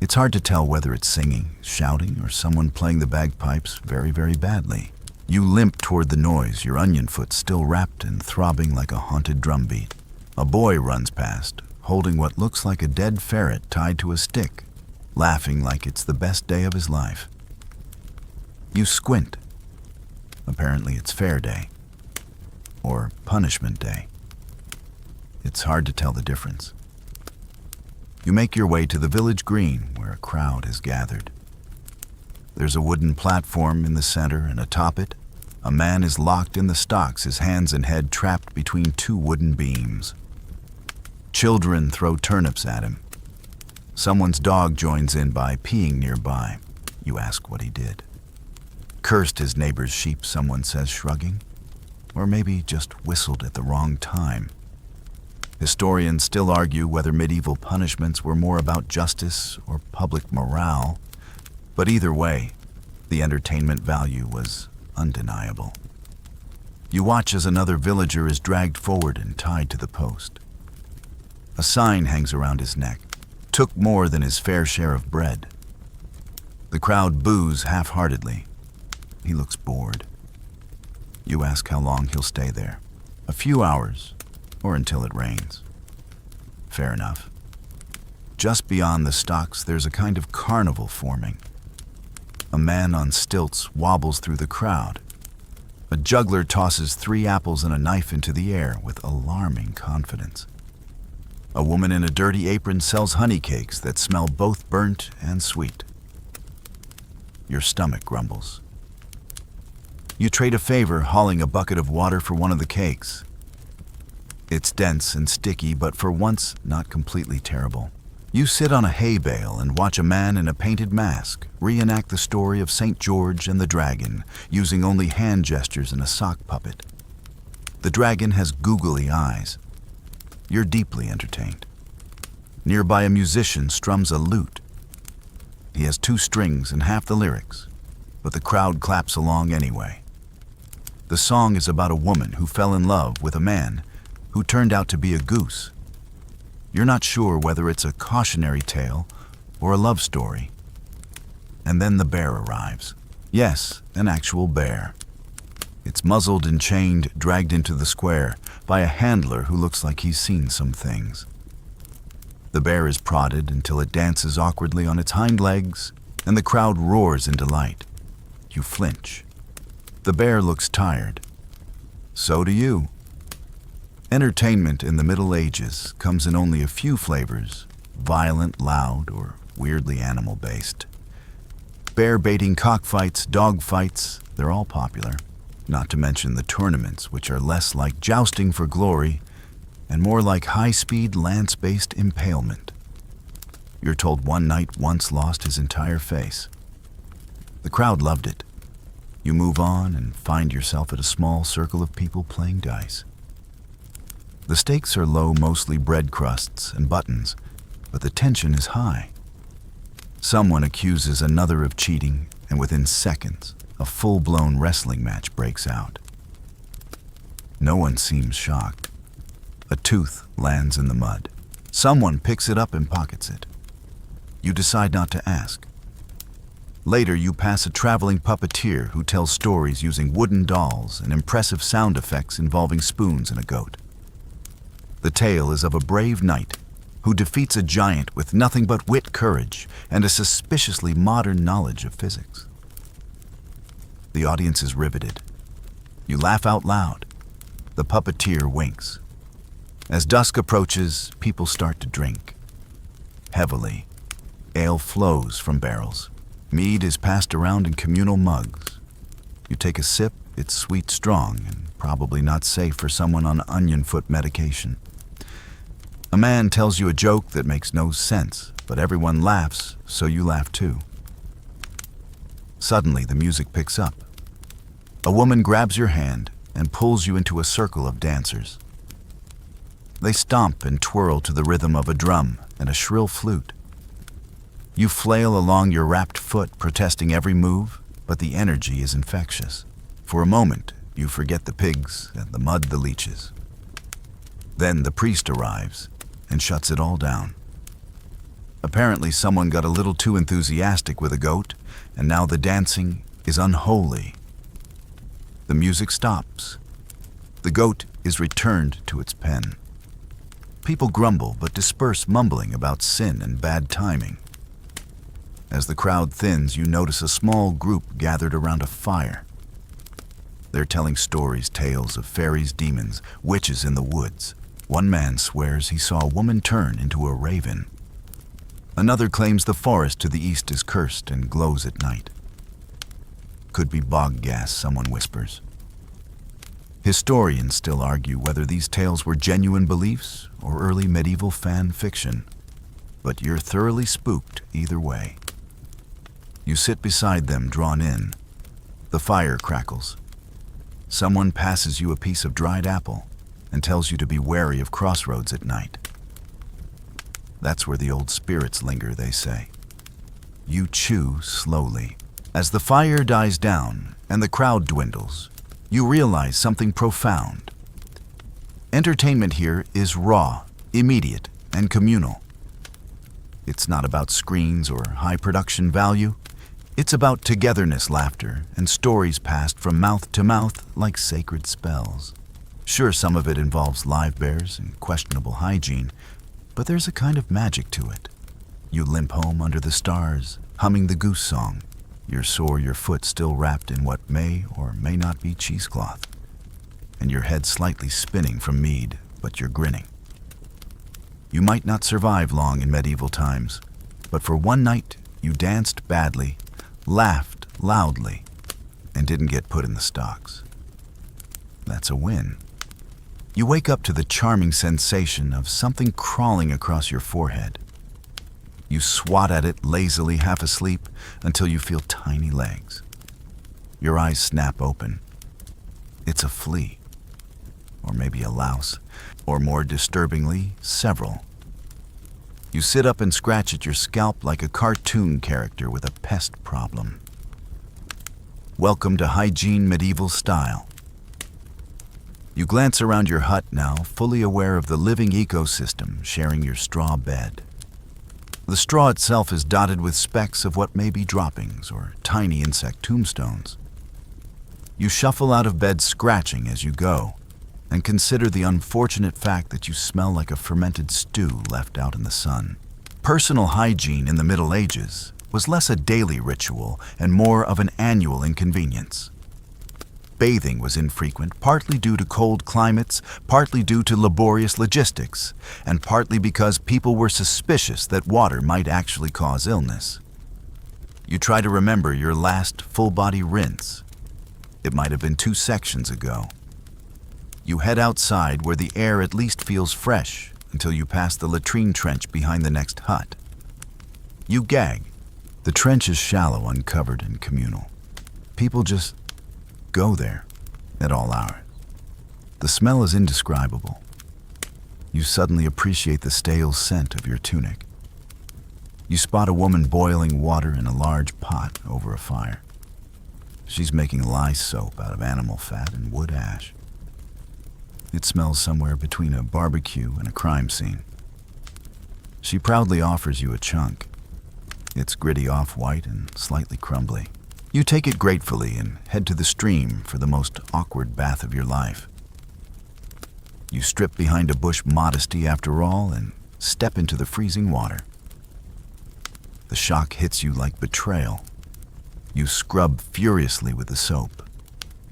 It's hard to tell whether it's singing, shouting, or someone playing the bagpipes very, very badly. You limp toward the noise, your onion foot still wrapped and throbbing like a haunted drumbeat. A boy runs past, holding what looks like a dead ferret tied to a stick, laughing like it's the best day of his life. You squint. Apparently it's fair day, or punishment day. It's hard to tell the difference. You make your way to the village green, where a crowd has gathered. There's a wooden platform in the center, and atop it, a man is locked in the stocks, his hands and head trapped between two wooden beams. Children throw turnips at him. Someone's dog joins in by peeing nearby. You ask what he did. Cursed his neighbor's sheep, someone says, shrugging. Or maybe just whistled at the wrong time. Historians still argue whether medieval punishments were more about justice or public morale, but either way, the entertainment value was undeniable. You watch as another villager is dragged forward and tied to the post. A sign hangs around his neck. Took more than his fair share of bread. The crowd boos half-heartedly. He looks bored. You ask how long he'll stay there. A few hours, or until it rains. Fair enough. Just beyond the stocks, there's a kind of carnival forming. A man on stilts wobbles through the crowd. A juggler tosses 3 apples and a knife into the air with alarming confidence. A woman in a dirty apron sells honey cakes that smell both burnt and sweet. Your stomach grumbles. You trade a favor, hauling a bucket of water for one of the cakes. It's dense and sticky, but for once, not completely terrible. You sit on a hay bale and watch a man in a painted mask reenact the story of St. George and the dragon, using only hand gestures and a sock puppet. The dragon has googly eyes. You're deeply entertained. Nearby, a musician strums a lute. He has 2 strings and half the lyrics, but the crowd claps along anyway. The song is about a woman who fell in love with a man who turned out to be a goose. You're not sure whether it's a cautionary tale or a love story. And then the bear arrives. Yes, an actual bear. It's muzzled and chained, dragged into the square by a handler who looks like he's seen some things. The bear is prodded until it dances awkwardly on its hind legs, and the crowd roars in delight. You flinch. The bear looks tired. So do you. Entertainment in the Middle Ages comes in only a few flavors: violent, loud, or weirdly animal-based. Bear-baiting cockfights, dogfights, they're all popular. Not to mention the tournaments, which are less like jousting for glory and more like high-speed, lance-based impalement. You're told one knight once lost his entire face. The crowd loved it. You move on and find yourself at a small circle of people playing dice. The stakes are low, mostly bread crusts and buttons, but the tension is high. Someone accuses another of cheating, and within seconds, a full-blown wrestling match breaks out. No one seems shocked. A tooth lands in the mud. Someone picks it up and pockets it. You decide not to ask. Later, you pass a traveling puppeteer who tells stories using wooden dolls and impressive sound effects involving spoons and a goat. The tale is of a brave knight who defeats a giant with nothing but wit, courage, and a suspiciously modern knowledge of physics. The audience is riveted. You laugh out loud. The puppeteer winks. As dusk approaches, people start to drink. Heavily, ale flows from barrels. Mead is passed around in communal mugs. You take a sip, it's sweet strong and probably not safe for someone on onion foot medication. A man tells you a joke that makes no sense, but everyone laughs, so you laugh too. Suddenly, the music picks up. A woman grabs your hand and pulls you into a circle of dancers. They stomp and twirl to the rhythm of a drum and a shrill flute. You flail along your wrapped foot, protesting every move, but the energy is infectious. For a moment, you forget the pigs and the mud the leeches. Then the priest arrives and shuts it all down. Apparently, someone got a little too enthusiastic with a goat, and now the dancing is unholy. The music stops. The goat is returned to its pen. People grumble but disperse, mumbling about sin and bad timing. As the crowd thins, you notice a small group gathered around a fire. They're telling stories, tales of fairies, demons, witches in the woods. One man swears he saw a woman turn into a raven. Another claims the forest to the east is cursed and glows at night. Could be bog gas, someone whispers. Historians still argue whether these tales were genuine beliefs or early medieval fan fiction, but you're thoroughly spooked either way. You sit beside them, drawn in. The fire crackles. Someone passes you a piece of dried apple and tells you to be wary of crossroads at night. That's where the old spirits linger, they say. You chew slowly. As the fire dies down and the crowd dwindles, you realize something profound. Entertainment here is raw, immediate, and communal. It's not about screens or high production value. It's about togetherness, laughter, and stories passed from mouth to mouth like sacred spells. Sure, some of it involves live bears and questionable hygiene, but there's a kind of magic to it. You limp home under the stars, humming the goose song. You're sore, your foot still wrapped in what may or may not be cheesecloth, and your head slightly spinning from mead, but you're grinning. You might not survive long in medieval times, but for one night you danced badly, laughed loudly, and didn't get put in the stocks. That's a win. You wake up to the charming sensation of something crawling across your forehead. You swat at it lazily, half asleep, until you feel tiny legs. Your eyes snap open. It's a flea, or maybe a louse, or more disturbingly, several. You sit up and scratch at your scalp like a cartoon character with a pest problem. Welcome to hygiene medieval style. You glance around your hut now, fully aware of the living ecosystem sharing your straw bed. The straw itself is dotted with specks of what may be droppings or tiny insect tombstones. You shuffle out of bed scratching as you go, and consider the unfortunate fact that you smell like a fermented stew left out in the sun. Personal hygiene in the Middle Ages was less a daily ritual and more of an annual inconvenience. bathing was infrequent, partly due to cold climates, partly due to laborious logistics, and partly because people were suspicious that water might actually cause illness. You try to remember your last full-body rinse. It might have been 2 sections ago. You head outside where the air at least feels fresh until you pass the latrine trench behind the next hut. You gag. The trench is shallow, uncovered, and communal. People just go there at all hours. The smell is indescribable. You suddenly appreciate the stale scent of your tunic. You spot a woman boiling water in a large pot over a fire. She's making lye soap out of animal fat and wood ash. It smells somewhere between a barbecue and a crime scene. She proudly offers you a chunk. It's gritty off-white and slightly crumbly. You take it gratefully and head to the stream for the most awkward bath of your life. You strip behind a bush modesty after all and step into the freezing water. The shock hits you like betrayal. You scrub furiously with the soap.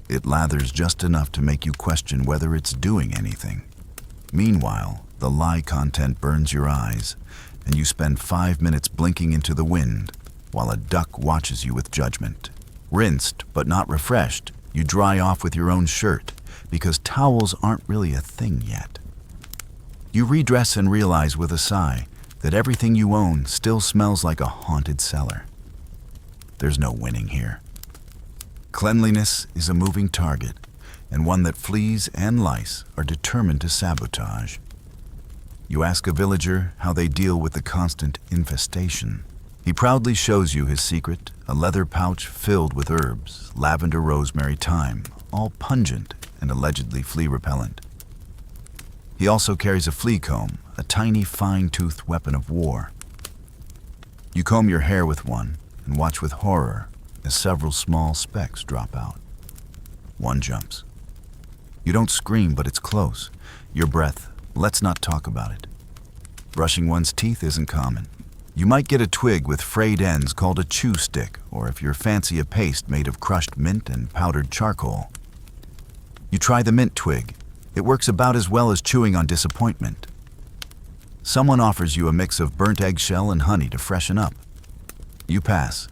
It lathers just enough to make you question whether it's doing anything. Meanwhile, the lye content burns your eyes, and you spend 5 minutes blinking into the wind while a duck watches you with judgment. Rinsed but not refreshed, you dry off with your own shirt because towels aren't really a thing yet. You redress and realize with a sigh that everything you own still smells like a haunted cellar. There's no winning here. Cleanliness is a moving target, and one that fleas and lice are determined to sabotage. You ask a villager how they deal with the constant infestation. He proudly shows you his secret, a leather pouch filled with herbs, lavender, rosemary, thyme, all pungent and allegedly flea-repellent. He also carries a flea comb, a tiny fine-toothed weapon of war. You comb your hair with one and watch with horror as several small specks drop out. One jumps. You don't scream, but it's close. Your breath, let's not talk about it. Brushing one's teeth isn't common. You might get a twig with frayed ends called a chew stick, or if you're fancy, a paste made of crushed mint and powdered charcoal. You try the mint twig. It works about as well as chewing on disappointment. Someone offers you a mix of burnt eggshell and honey to freshen up. You pass.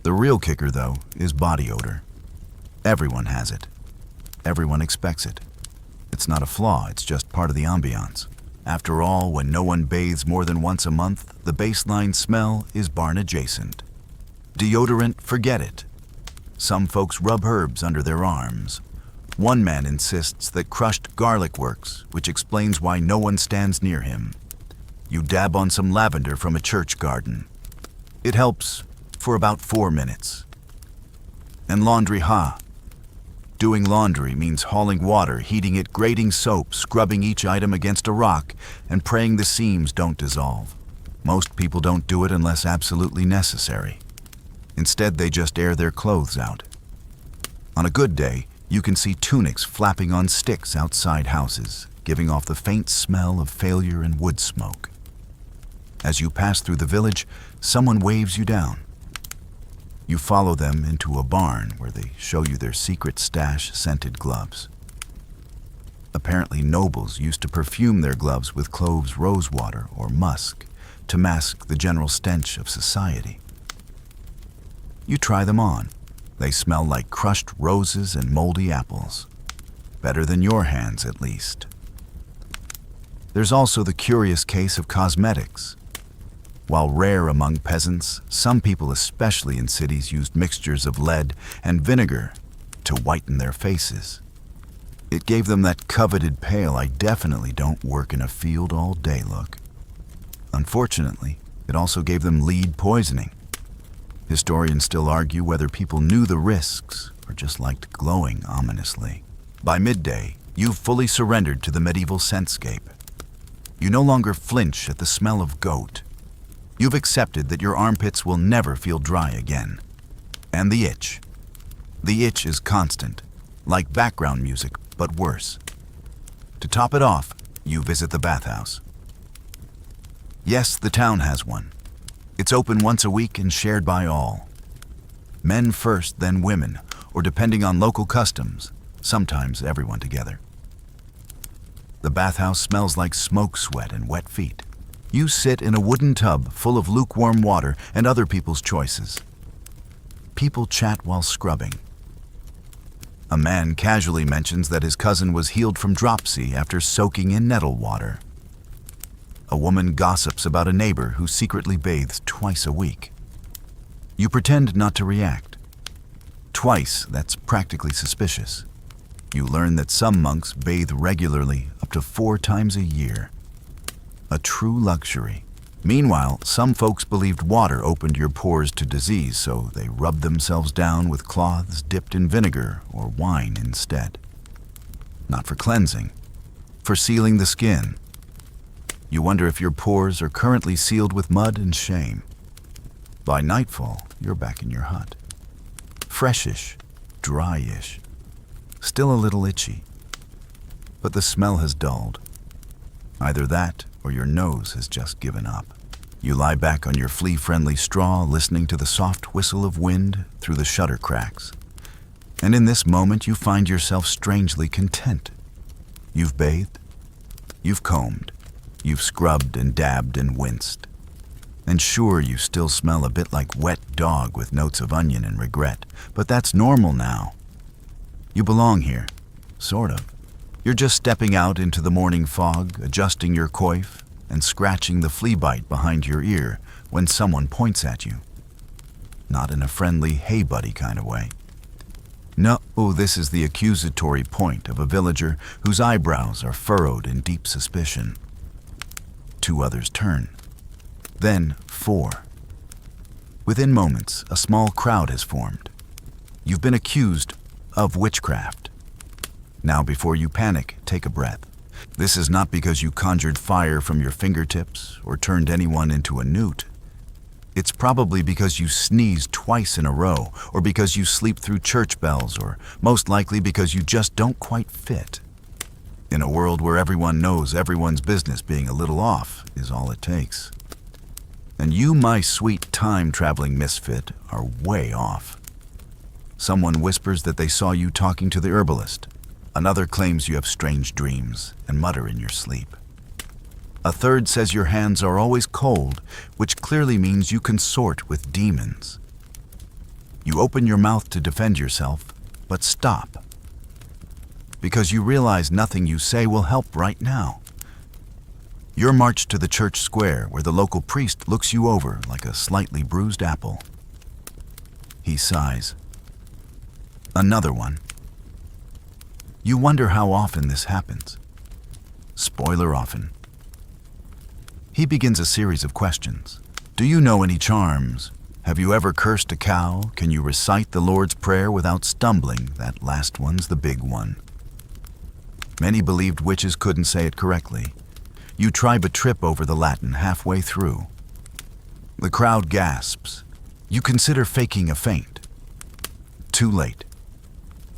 The real kicker, though, is body odor. Everyone has it. Everyone expects it. It's not a flaw, it's just part of the ambiance. After all, when no one bathes more than once a month, the baseline smell is barn adjacent. Deodorant, forget it. Some folks rub herbs under their arms. One man insists that crushed garlic works, which explains why no one stands near him. You dab on some lavender from a church garden. It helps for about 4 minutes. And laundry, Doing laundry means hauling water, heating it, grating soap, scrubbing each item against a rock, and praying the seams don't dissolve. Most people don't do it unless absolutely necessary. Instead, they just air their clothes out. On a good day, you can see tunics flapping on sticks outside houses, giving off the faint smell of failure and wood smoke. As you pass through the village, someone waves you down. You follow them into a barn where they show you their secret stash scented gloves. Apparently, nobles used to perfume their gloves with cloves rosewater or musk to mask the general stench of society. You try them on. They smell like crushed roses and moldy apples. Better than your hands, at least. There's also the curious case of cosmetics. While rare among peasants, some people, especially in cities, used mixtures of lead and vinegar to whiten their faces. It gave them that coveted pale, I definitely don't work in a field all day look. Unfortunately, it also gave them lead poisoning. Historians still argue whether people knew the risks or just liked glowing ominously. By midday, you've fully surrendered to the medieval scentscape. You no longer flinch at the smell of goat. You've accepted that your armpits will never feel dry again. And the itch. The itch is constant, like background music, but worse. To top it off, you visit the bathhouse. Yes, the town has one. It's open once a week and shared by all. Men first, then women, or depending on local customs, sometimes everyone together. The bathhouse smells like smoke, sweat, and wet feet. You sit in a wooden tub full of lukewarm water and other people's choices. People chat while scrubbing. A man casually mentions that his cousin was healed from dropsy after soaking in nettle water. A woman gossips about a neighbor who secretly bathes twice a week. You pretend not to react. Twice, that's practically suspicious. You learn that some monks bathe regularly, up to 4 times a year. A true luxury. Meanwhile, some folks believed water opened your pores to disease, so they rubbed themselves down with cloths dipped in vinegar or wine instead. Not for cleansing, for sealing the skin. You wonder if your pores are currently sealed with mud and shame. By nightfall, you're back in your hut. Freshish, dryish, still a little itchy. But the smell has dulled. Either that or your nose has just given up. You lie back on your flea-friendly straw, listening to the soft whistle of wind through the shutter cracks. And in this moment, you find yourself strangely content. You've bathed, you've combed, you've scrubbed and dabbed and winced. And sure, you still smell a bit like wet dog with notes of onion and regret, but that's normal now. You belong here, sort of. You're just stepping out into the morning fog, adjusting your coif, and scratching the flea bite behind your ear when someone points at you. Not in a friendly, hey buddy kind of way. No, this is the accusatory point of a villager whose eyebrows are furrowed in deep suspicion. 2 others turn. Then 4. Within moments, a small crowd has formed. You've been accused of witchcraft. Now, before you panic, take a breath. This is not because you conjured fire from your fingertips or turned anyone into a newt. It's probably because you sneezed twice in a row, or because you sleep through church bells, or most likely because you just don't quite fit. In a world where everyone knows everyone's business, being a little off is all it takes. And you, my sweet time-traveling misfit, are way off. Someone whispers that they saw you talking to the herbalist. Another claims you have strange dreams and mutter in your sleep. A third says your hands are always cold, which clearly means you consort with demons. You open your mouth to defend yourself, but stop. Because you realize nothing you say will help right now. You're marched to the church square where the local priest looks you over like a slightly bruised apple. He sighs. Another one. You wonder how often this happens. Spoiler often. He begins a series of questions. Do you know any charms? Have you ever cursed a cow? Can you recite the Lord's Prayer without stumbling? That last one's the big one. Many believed witches couldn't say it correctly. You try but trip over the Latin halfway through. The crowd gasps. You consider faking a faint. Too late.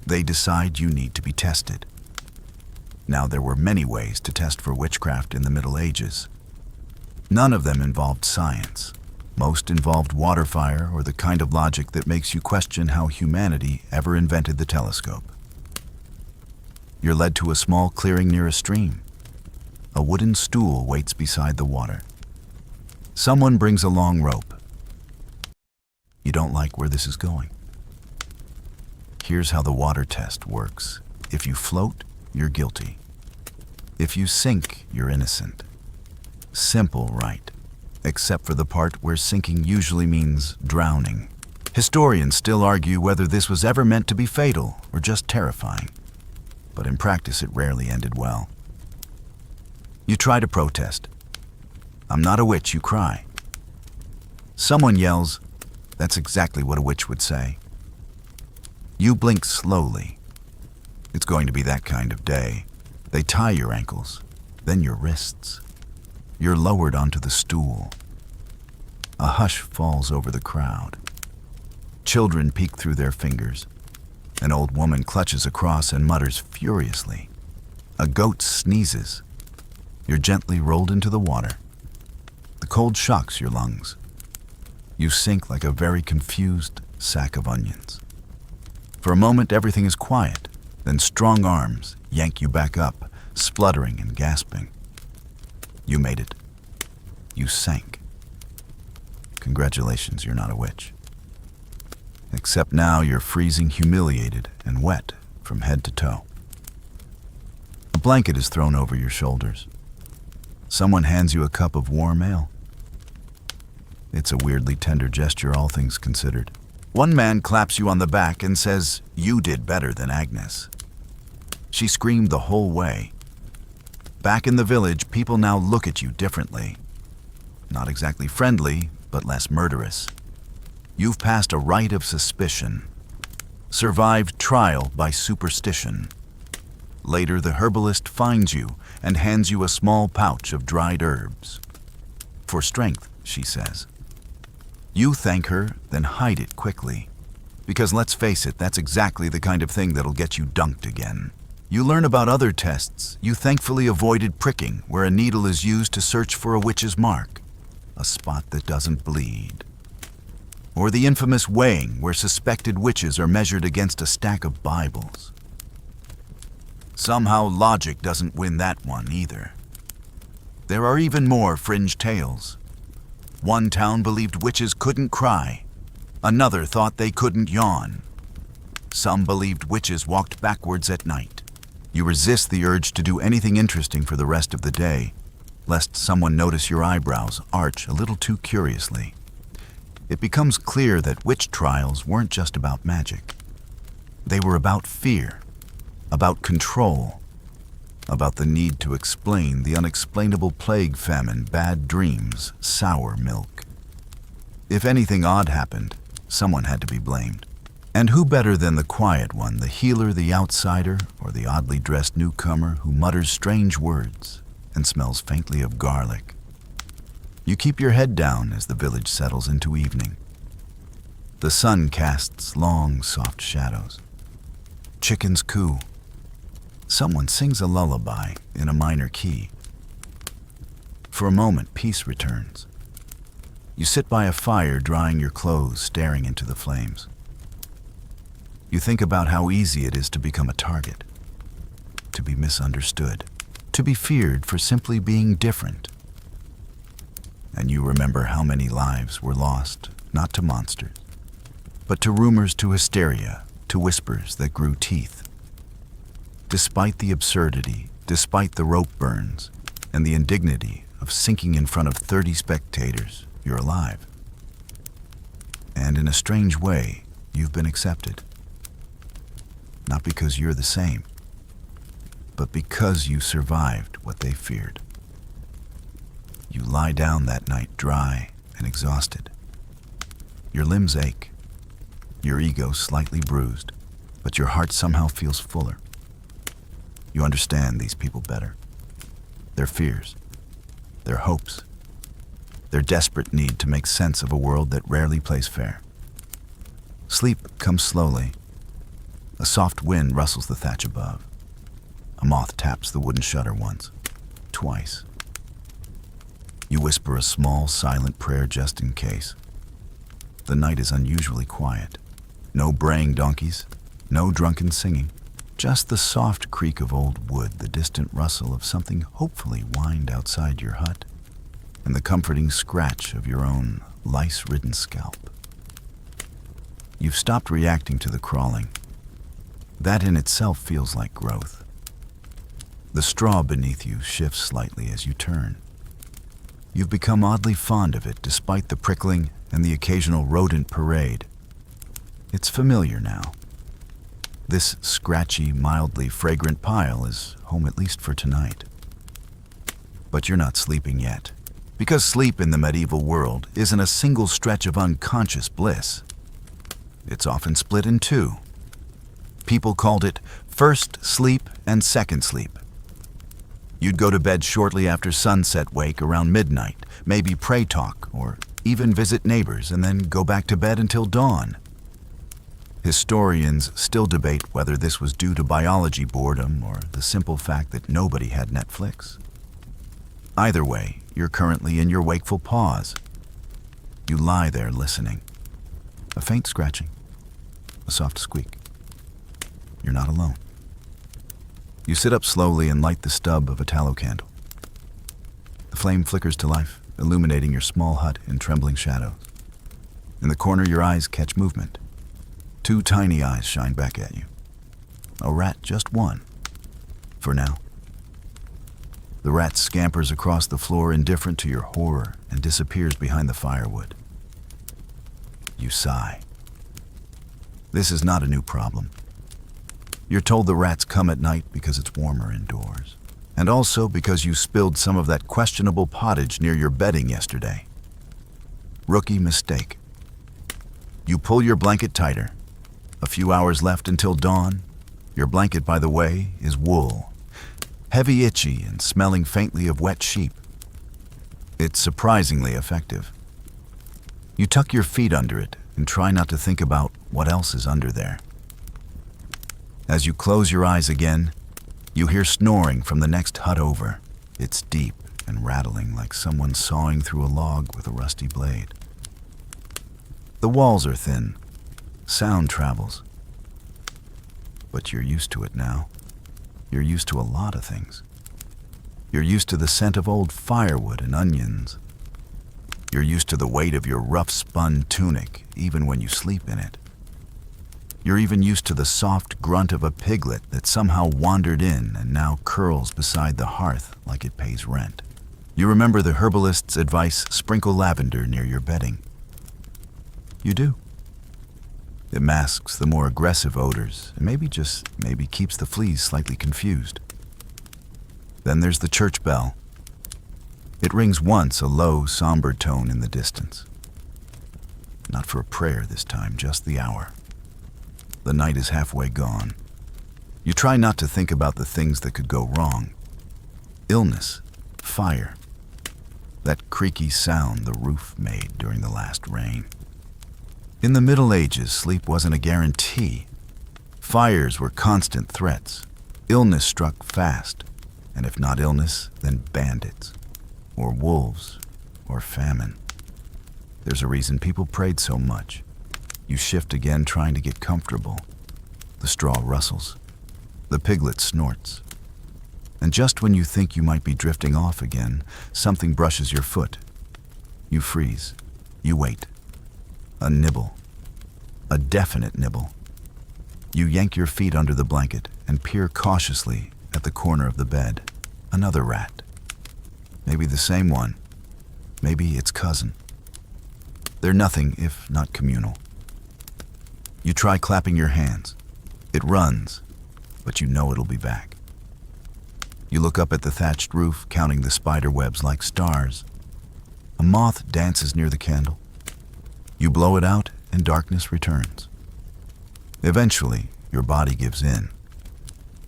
They decide you need to be tested. Now, there were many ways to test for witchcraft in the Middle Ages. None of them involved science. Most involved water fire or the kind of logic that makes you question how humanity ever invented the telescope. You're led to a small clearing near a stream. A wooden stool waits beside the water. Someone brings a long rope. You don't like where this is going. Here's how the water test works. If you float, you're guilty. If you sink, you're innocent. Simple, right? Except for the part where sinking usually means drowning. Historians still argue whether this was ever meant to be fatal or just terrifying. But in practice, it rarely ended well. You try to protest. I'm not a witch, you cry. Someone yells, that's exactly what a witch would say. You blink slowly. It's going to be that kind of day. They tie your ankles, then your wrists. You're lowered onto the stool. A hush falls over the crowd. Children peek through their fingers. An old woman clutches a cross and mutters furiously. A goat sneezes. You're gently rolled into the water. The cold shocks your lungs. You sink like a very confused sack of onions. For a moment, everything is quiet. Then strong arms yank you back up, spluttering and gasping. You made it. You sank. Congratulations, you're not a witch. Except now you're freezing, humiliated, and wet from head to toe. A blanket is thrown over your shoulders. Someone hands you a cup of warm ale. It's a weirdly tender gesture, all things considered. One man claps you on the back and says, "You did better than Agnes." She screamed the whole way. Back in the village, people now look at you differently. Not exactly friendly, but less murderous. You've passed a rite of suspicion. Survived trial by superstition. Later, the herbalist finds you and hands you a small pouch of dried herbs. For strength, she says. You thank her, then hide it quickly. Because let's face it, that's exactly the kind of thing that'll get you dunked again. You learn about other tests. You thankfully avoided pricking, where a needle is used to search for a witch's mark, a spot that doesn't bleed. Or the infamous weighing, where suspected witches are measured against a stack of Bibles. Somehow logic doesn't win that one either. There are even more fringe tales. One town believed witches couldn't cry. Another thought they couldn't yawn. Some believed witches walked backwards at night. You resist the urge to do anything interesting for the rest of the day, lest someone notice your eyebrows arch a little too curiously. It becomes clear that witch trials weren't just about magic. They were about fear, about control, about the need to explain the unexplainable plague, famine, bad dreams, sour milk. If anything odd happened, someone had to be blamed. And who better than the quiet one, the healer, the outsider, or the oddly dressed newcomer who mutters strange words and smells faintly of garlic? You keep your head down as the village settles into evening. The sun casts long, soft shadows. Chickens coo. Someone sings a lullaby in a minor key. For a moment, peace returns. You sit by a fire, drying your clothes, staring into the flames. You think about how easy it is to become a target, to be misunderstood, to be feared for simply being different. And you remember how many lives were lost, not to monsters, but to rumors, to hysteria, to whispers that grew teeth. Despite the absurdity, despite the rope burns, and the indignity of sinking in front of 30 spectators, you're alive. And in a strange way, you've been accepted. Not because you're the same, but because you survived what they feared. You lie down that night dry and exhausted. Your limbs ache, your ego slightly bruised, but your heart somehow feels fuller. You understand these people better. Their fears, their hopes, their desperate need to make sense of a world that rarely plays fair. Sleep comes slowly. A soft wind rustles the thatch above. A moth taps the wooden shutter once, twice. You whisper a small, silent prayer just in case. The night is unusually quiet. No braying donkeys, no drunken singing. Just the soft creak of old wood, the distant rustle of something hopefully whined outside your hut, and the comforting scratch of your own lice-ridden scalp. You've stopped reacting to the crawling. That in itself feels like growth. The straw beneath you shifts slightly as you turn. You've become oddly fond of it despite the prickling and the occasional rodent parade. It's familiar now. This scratchy, mildly fragrant pile is home at least for tonight. But you're not sleeping yet, because sleep in the medieval world isn't a single stretch of unconscious bliss. It's often split in two. People called it first sleep and second sleep. You'd go to bed shortly after sunset wake around midnight, maybe pray talk or even visit neighbors, and then go back to bed until dawn. Historians still debate whether this was due to biology boredom or the simple fact that nobody had Netflix. Either way, you're currently in your wakeful pause. You lie there listening. A faint scratching, a soft squeak. you're not alone. You sit up slowly and light the stub of a tallow candle. The flame flickers to life, illuminating your small hut in trembling shadows. In the corner, your eyes catch movement. Two tiny eyes shine back at you. A rat, just one. For now. The rat scampers across the floor, indifferent to your horror, and disappears behind the firewood. You sigh. This is not a new problem. You're told the rats come at night because it's warmer indoors, and also because you spilled some of that questionable pottage near your bedding yesterday. Rookie mistake. You pull your blanket tighter. A few hours left until dawn. Your blanket, by the way, is wool. Heavy, itchy, and smelling faintly of wet sheep. It's surprisingly effective. You tuck your feet under it and try not to think about what else is under there. As you close your eyes again, you hear snoring from the next hut over. It's deep and rattling like someone sawing through a log with a rusty blade. The walls are thin. Sound travels. But you're used to it now. You're used to a lot of things. You're used to the scent of old firewood and onions. You're used to the weight of your rough-spun tunic, even when you sleep in it. You're even used to the soft grunt of a piglet that somehow wandered in and now curls beside the hearth like it pays rent. You remember the herbalist's advice, sprinkle lavender near your bedding. You do. It masks the more aggressive odors and maybe keeps the fleas slightly confused. Then there's the church bell. It rings once, a low, somber tone in the distance. Not for a prayer this time, just the hour. The night is halfway gone. You try not to think about the things that could go wrong. Illness, fire, that creaky sound the roof made during the last rain. In the Middle Ages, sleep wasn't a guarantee. Fires were constant threats. Illness struck fast, and if not illness, then bandits, or wolves, or famine. There's a reason people prayed so much. You shift again, trying to get comfortable. The straw rustles. The piglet snorts. And just when you think you might be drifting off again, something brushes your foot. You freeze. You wait. A nibble. A definite nibble. You yank your feet under the blanket and peer cautiously at the corner of the bed. Another rat. Maybe the same one. Maybe its cousin. They're nothing if not communal. You try clapping your hands. It runs, but you know it'll be back. You look up at the thatched roof, counting the spider webs like stars. A moth dances near the candle. You blow it out, and darkness returns. Eventually, your body gives in.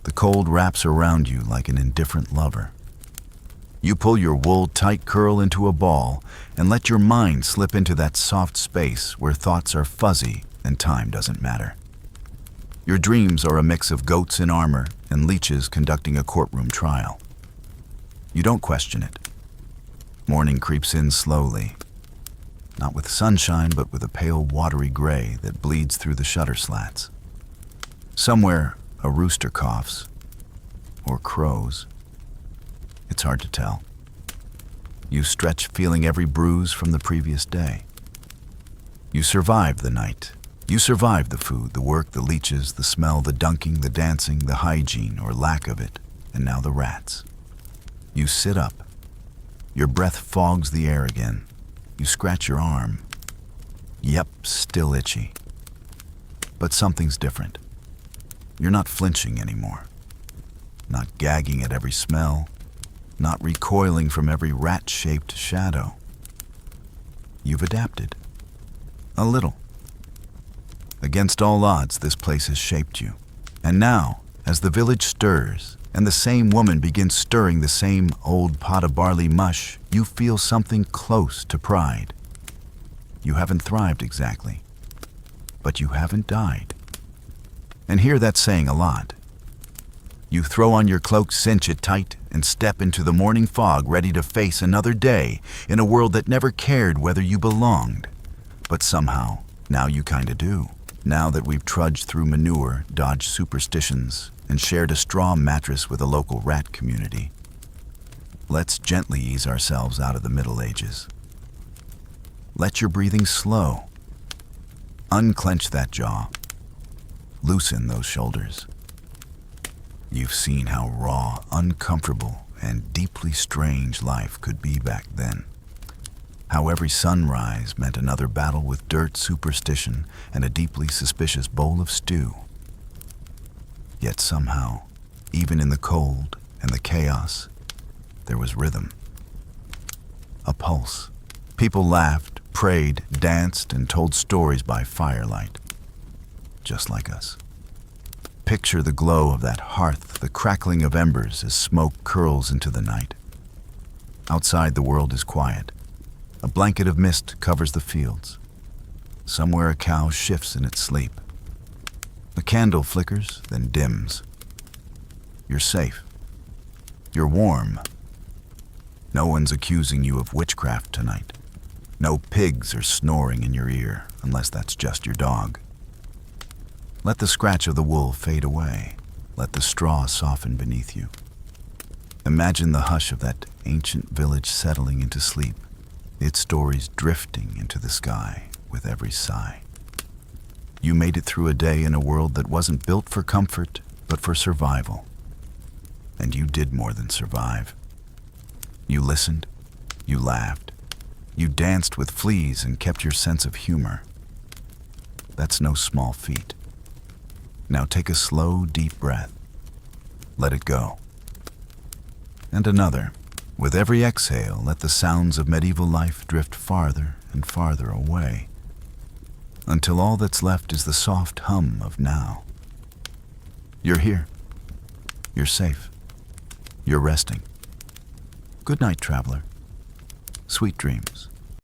The cold wraps around you like an indifferent lover. You pull your wool tight curl into a ball and let your mind slip into that soft space where thoughts are fuzzy and time doesn't matter. Your dreams are a mix of goats in armor and leeches conducting a courtroom trial. You don't question it. Morning creeps in slowly, not with sunshine, but with a pale watery gray that bleeds through the shutter slats. Somewhere, a rooster coughs, or crows. It's hard to tell. You stretch, feeling every bruise from the previous day. You survived the night. You survived the food, the work, the leeches, the smell, the dunking, the dancing, the hygiene or lack of it, and now the rats. You sit up. Your breath fogs the air again. You scratch your arm. Yep, still itchy. But something's different. You're not flinching anymore. Not gagging at every smell. Not recoiling from every rat-shaped shadow. You've adapted. A little. Against all odds, this place has shaped you. And now, as the village stirs, and the same woman begins stirring the same old pot of barley mush, you feel something close to pride. You haven't thrived exactly, but you haven't died. And hear that saying a lot. You throw on your cloak, cinch it tight, and step into the morning fog ready to face another day in a world that never cared whether you belonged. But somehow, now you kinda do. Now that we've trudged through manure, dodged superstitions, and shared a straw mattress with a local rat community, let's gently ease ourselves out of the Middle Ages. Let your breathing slow. Unclench that jaw. Loosen those shoulders. You've seen how raw, uncomfortable, and deeply strange life could be back then. How every sunrise meant another battle with dirt, superstition, and a deeply suspicious bowl of stew. Yet somehow, even in the cold and the chaos, there was rhythm. A pulse. People laughed, prayed, danced, and told stories by firelight. Just like us. Picture the glow of that hearth, the crackling of embers as smoke curls into the night. Outside, the world is quiet. A blanket of mist covers the fields. Somewhere a cow shifts in its sleep. A candle flickers, then dims. You're safe. You're warm. No one's accusing you of witchcraft tonight. No pigs are snoring in your ear, unless that's just your dog. Let the scratch of the wool fade away. Let the straw soften beneath you. Imagine the hush of that ancient village settling into sleep, its stories drifting into the sky with every sigh. You made it through a day in a world that wasn't built for comfort, but for survival. And you did more than survive. You listened, you laughed, you danced with fleas and kept your sense of humor. That's no small feat. Now take a slow, deep breath. Let it go. And another. With every exhale, let the sounds of medieval life drift farther and farther away, until all that's left is the soft hum of now. You're here. You're safe. You're resting. Good night, traveler. Sweet dreams.